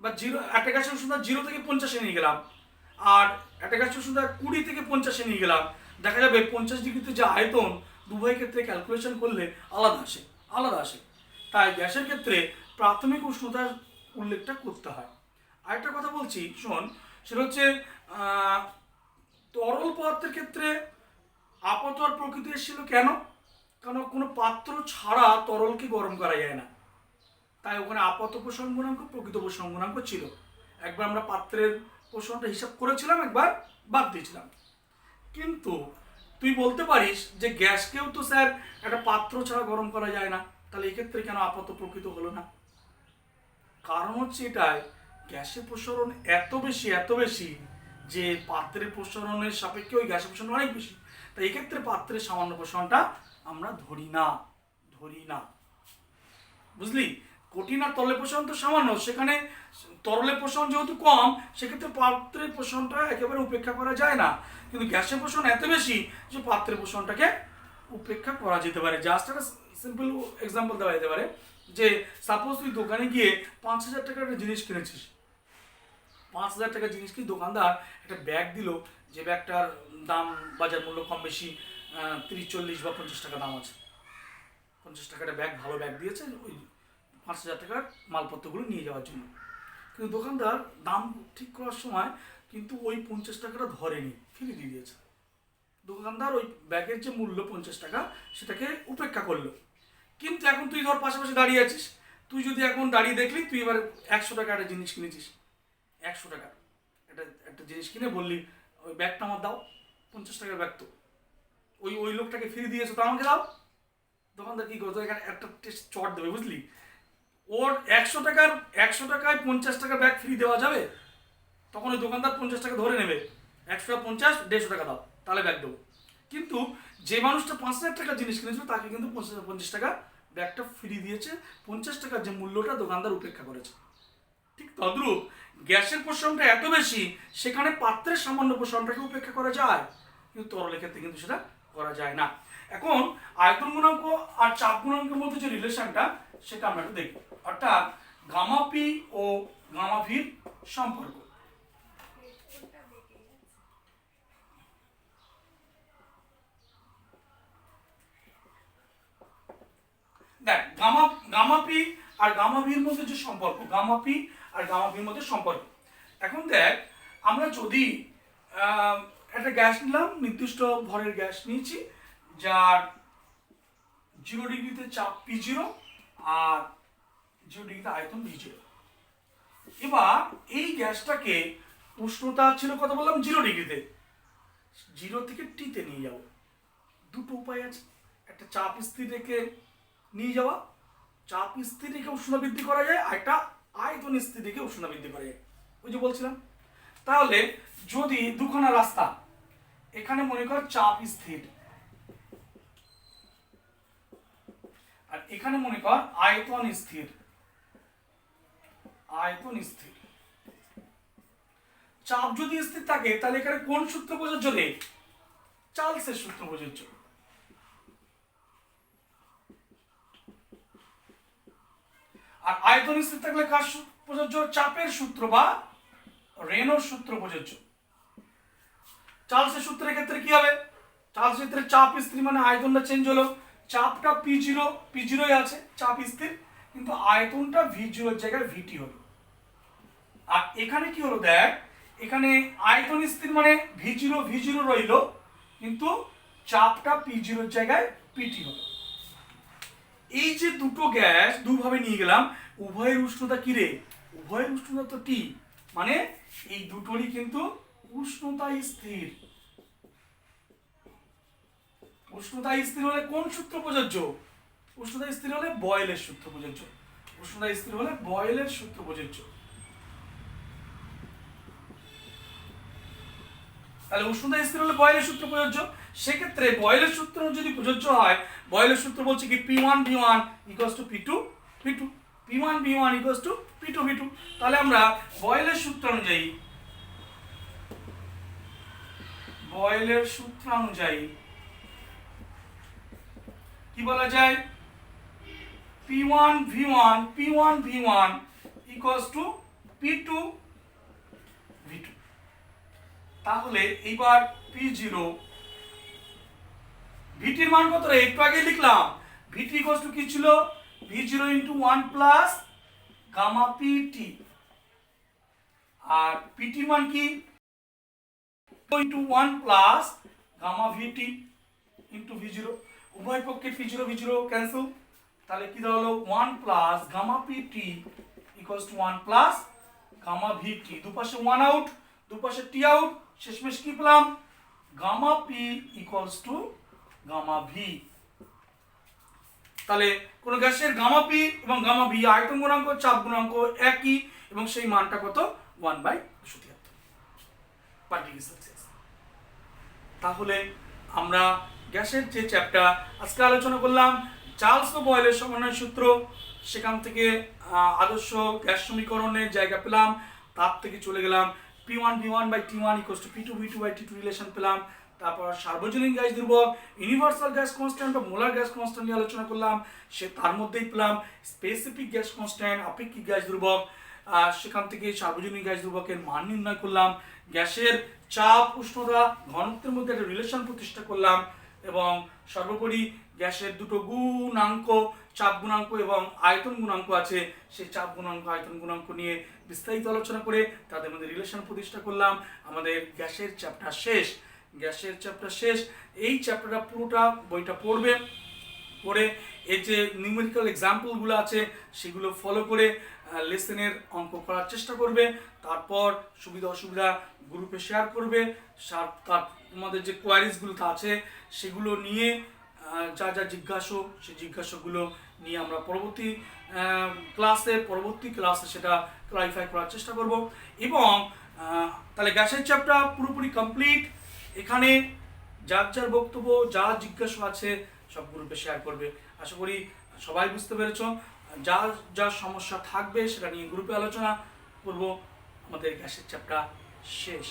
বা একটা গ্যাসের উষ্ণতা 0 থেকে 50-এ নিয়ে গেলাম, আর একটা গ্যাসের উষ্ণতা 20 থেকে 50-এ নিয়ে গেলাম, দেখা যাবে 50 ডিগ্রিতে যে আয়তন, উভয় ক্ষেত্রে ক্যালকুলেশন করলে আলাদা আসে। তাই গ্যাসের ক্ষেত্রে প্রাথমিক উষ্ণতার উল্লেখটা করতে হয়। আরেকটা কথা বলছি শোন, সেটা হচ্ছে তরল পদার্থের ক্ষেত্রে আপাত আর প্রকৃতি এসেছিল কেন? কারণ কোনো পাত্র ছাড়া তরলকে গরম করা যায় না, তাই ওখানে আপাত প্রসারণ গুণাঙ্ক প্রকৃত প্রসারণ গুণাঙ্ক ছিল। একবার আমরা পাত্রের প্রসারণটা হিসাব করেছিলাম, একবার বাদ দিয়েছিলাম। কিন্তু তুই বলতে পারিস যে গ্যাসকেও তো স্যার একটা পাত্র ছাড়া গরম করা যায় না, তাহলে এক্ষেত্রে কেন আপাত প্রকৃত হলো না? কারণ হচ্ছে এটাই, গ্যাসের প্রসারণ এত বেশি যে পাত্রের প্রসারণের সাপেক্ষে ওই গ্যাসের প্রসারণ অনেক বেশি। তাই এক্ষেত্রে পাত্রের সামান্য প্রসারণটা আমরা ধরি না। বুঝলি? কঠিন আর তরলের প্রসারণ তো সামান্য, সেখানে তরলের প্রসারণ যেহেতু কম, সেক্ষেত্রে পাত্রের প্রসারণটা একেবারে উপেক্ষা করা যায় না। কিন্তু গ্যাসের প্রসারণ এত বেশি যে পাত্রের প্রসারণটাকে উপেক্ষা করা যেতে পারে। জাস্ট একটা সিম্পল এক্সাম্পল দেওয়া যেতে পারে যে সাপোজ তুই দোকানে গিয়ে 5,000 টাকার একটা জিনিস কিনেছিস, 5,000 টাকার জিনিস কি দোকানদার একটা ব্যাগ দিল, যে ব্যাগটার দাম বাজার মূল্য কম বেশি 30, 40 বা 50 টাকা দাম আছে। 50 টাকার ব্যাগ, ভালো ব্যাগ দিয়েছে ওই 5,000 টাকার মালপত্রগুলো নিয়ে যাওয়ার জন্য। কিন্তু দোকানদার দাম ঠিক করার সময় কিন্তু ওই 50 টাকাটা ধরেনি, ফিরে দিয়ে দিয়েছে। দোকানদার ওই ব্যাগের যে মূল্য 50 টাকা সেটাকে উপেক্ষা করলো। কিন্তু এখন তুই ধর পাশাপাশি দাঁড়িয়ে আছিস, তুই যদি এখন দাঁড়িয়ে দেখলি তুই এবার 100 টাকা একটা জিনিস কিনেছিস, 100 টাকা একটা জিনিস কিনে বললি ওই ব্যাগটা আমার দাও, 50 টাকার ব্যাগ তো, ওই ওই লোকটাকে ফ্রি দিয়েছো, তো আমাকে দাও। দোকানদার কি করতো, এখানে একটা টেস্ট চট দেবে, বুঝলি? ওর 100 টাকায় 50 টাকা ব্যাগ ফ্রি দেওয়া যাবে? তখন ওই দোকানদার 50 টাকা ধরে নেবে, 150, 150 টাকা দাও, তাহলে ব্যাগ দেবো। কিন্তু যে মানুষটা 5,000 টাকার জিনিস কিনেছিল তাকে কিন্তু 50 টাকা ব্যাগটা ফ্রি দিয়েছে, 50 টাকার যে মূল্যটা দোকানদার উপেক্ষা করেছে। ঠিক তদ্রূপ গ্যাসের প্রসারণটা এত বেশি, সেখানে পাত্রের সামান্য প্রসারণটাকে উপেক্ষা করা যায়, কিন্তু তরলের ক্ষেত্রে কিন্তু সেটা করা যায় না। এখন আয়তন গুণাঙ্ক আর চাপ গুণাঙ্কের মধ্যে যে রিলেশনটা, সেটা আমরা একটু দেখব, অর্থাৎ গামা পি ও গামা ভির সম্পর্ক। দেখ, গামা পি আর গামা ভির মধ্যে যে সম্পর্ক, গামা পি আর গামা ভির মধ্যে সম্পর্ক। এখন দেখ, আমরা যদি একটা গ্যাস নিলাম, নির্দিষ্ট ভরের গ্যাস নিয়েছি, যার 0 ডিগ্রিতে চাপ P0 আর 0 ডিগ্রিতে আয়তন V0। এবার এই গ্যাসটাকে উষ্ণতা ছিল কত বললাম, 0 ডিগ্রিতে, 0 থেকে টিতে নিয়ে যাব। দুটো উপায় আছে, একটা চাপ স্থির রেখে নিয়ে যাওয়া, চাপ স্থির রেখে উষ্ণতা বৃদ্ধি করা যায়, আর একটা আয়তন স্থির রেখে উষ্ণতা বৃদ্ধি করা যায়, ওই যে বলছিলাম। তাহলে যদি দুখানা রাস্তা, এখানে মনে কর চাপ স্থির, আর এখানে মনে কর আয়তন স্থির, আয়তন স্থির। চাপ যদি স্থির থাকে তাহলে এখানে কোন সূত্র প্রযোজ্য রে? চার্লসের সূত্র প্রযোজ্য। আর আয়তন স্থির থাকলে কার প্রযোজ্য? চাপের সূত্র বা রেনোর সূত্র প্রযোজ্য। চার্লসের সূত্রের ক্ষেত্রে কি হবে? চার্লসের ক্ষেত্রে চাপ স্থির মানে আয়তনটা চেঞ্জ হলো, চাপটা P0 আছে, চাপ স্থির, কিন্তু আয়তনটা V0 এর জায়গায় VT হলো। আর এখানে কি হলো দেখ, এখানে আয়তন স্থির মানে V0 রইলো, কিন্তু চাপটা P0 এর জায়গায় PT হলো। এই যে দুটো গ্যাস দুভাবে নিয়ে গেলাম, উভয়ের উষ্ণতা কি রে? উভয়ের উষ্ণতা তো T, মানে এই দুটোরই কিন্তু উষ্ণতা স্থির। উষ্ণতা স্থির হলে কোন সূত্র প্রযোজ্য? উষ্ণতা স্থির হলে বয়েলের সূত্র প্রযোজ্য। উষ্ণতা স্থির হলে বয়েলের সূত্র প্রযোজ্য। তাহলে উষ্ণতা স্থির হলে বয়েলের সূত্র প্রযোজ্য। সেক্ষেত্রে বয়েলের সূত্র যদি প্রযোজ্য হয়, বয়েলের সূত্র বলছে কি P1 V1 = P2 V2, P1 V1 = P2 V2। তাহলে আমরা বয়েলের সূত্র অনুযায়ী কি বলা যায়? P1 V1 = P2 V2। তাহলে এইবার P0 VT-র মান কত রে? একটু আগে লিখলাম, VT = কি ছিল? V0 × 1 প্লাস গামা PT, আর PT-র মান কি? × 1 প্লাস গামা VT × V0। উভয় পক্ষে P0 ক্যান্সেল, তাহলে কি দাঁড়ালো? 1 plus gamma PT = 1 plus gamma VT। দুপাশে 1 আউট, দুপাশে T আউট, শেষমেশ কি পেলাম? Gamma P = gamma V। তাহলে কোন গ্যাসের গামা P এবং গামা V আয়তন গুণাঙ্ক, চাপ গুণাঙ্ক একই, এবং সেই মানটা কত? 1/273 তাহলে আমরা গ্যাসের যে চ্যাপ্টার আজকে আলোচনা করলাম, চার্লস ও বয়েলের সমন্বয় সূত্র, সেখান থেকে আদর্শ গ্যাস সমীকরণের জায়গা পেলাম, তার থেকে চলে গেলাম P1 V1/T1 = P2 V2/T2 relation পেলাম। তারপর সার্বজনীন গ্যাস ধ্রুবক, ইউনিভার্সাল গ্যাস কনস্ট্যান্ট বা মোলার গ্যাস কনস্ট্যান্ট নিয়ে আলোচনা করলাম, সে তার মধ্যেই পেলাম স্পেসিফিক গ্যাস কনস্ট্যান্ট, আপেক্ষিক গ্যাস ধ্রুবক, সেখান থেকে সার্বজনীন গ্যাস ধ্রুবকের মান নির্ণয় করলাম, গ্যাসের চাপ, উষ্ণতা, ঘনত্বের মধ্যে একটা রিলেশন প্রতিষ্ঠা করলাম, এবং সর্বোপরি গ্যাসের দুটো গুণাঙ্ক, চাপ গুণাঙ্ক এবং আয়তন গুণাঙ্ক আছে, সেই চাপ গুণাঙ্ক, আয়তন গুণাঙ্ক নিয়ে বিস্তারিত আলোচনা করে তাদের মধ্যে রিলেশন প্রতিষ্ঠা করলাম। আমাদের গ্যাসের চ্যাপ্টার শেষ। এই চ্যাপ্টারটা পুরোটা বইটা পড়ে এর যে নিউমেরিক্যাল এক্সাম্পলগুলো আছে সেগুলো ফলো করে লেসনের অঙ্ক করার চেষ্টা করবে, তারপর সুবিধা অসুবিধা গ্রুপে শেয়ার করবে, তার তোমাদের যে কোয়ারিজগুলো আছে সেগুলো নিয়ে যা যা জিজ্ঞাসা সেই জিজ্ঞাসাগুলো নিয়ে আমরা পরবর্তী ক্লাসে সেটা ক্লারিফাই করার চেষ্টা করব। এবং তাহলে গ্যাসের চ্যাপ্টার পুরোপুরি কমপ্লিট। এখানে যার যার বক্তব্য যা জিজ্ঞাসা আছে সব গ্রুপে শেয়ার করবে। আশা করি সবাই বুঝতে পেরেছ। যার যা সমস্যা থাকবে সেটা নিয়ে গ্রুপে আলোচনা করব। আমাদের গ্যাসের চ্যাপ্টার শেষ।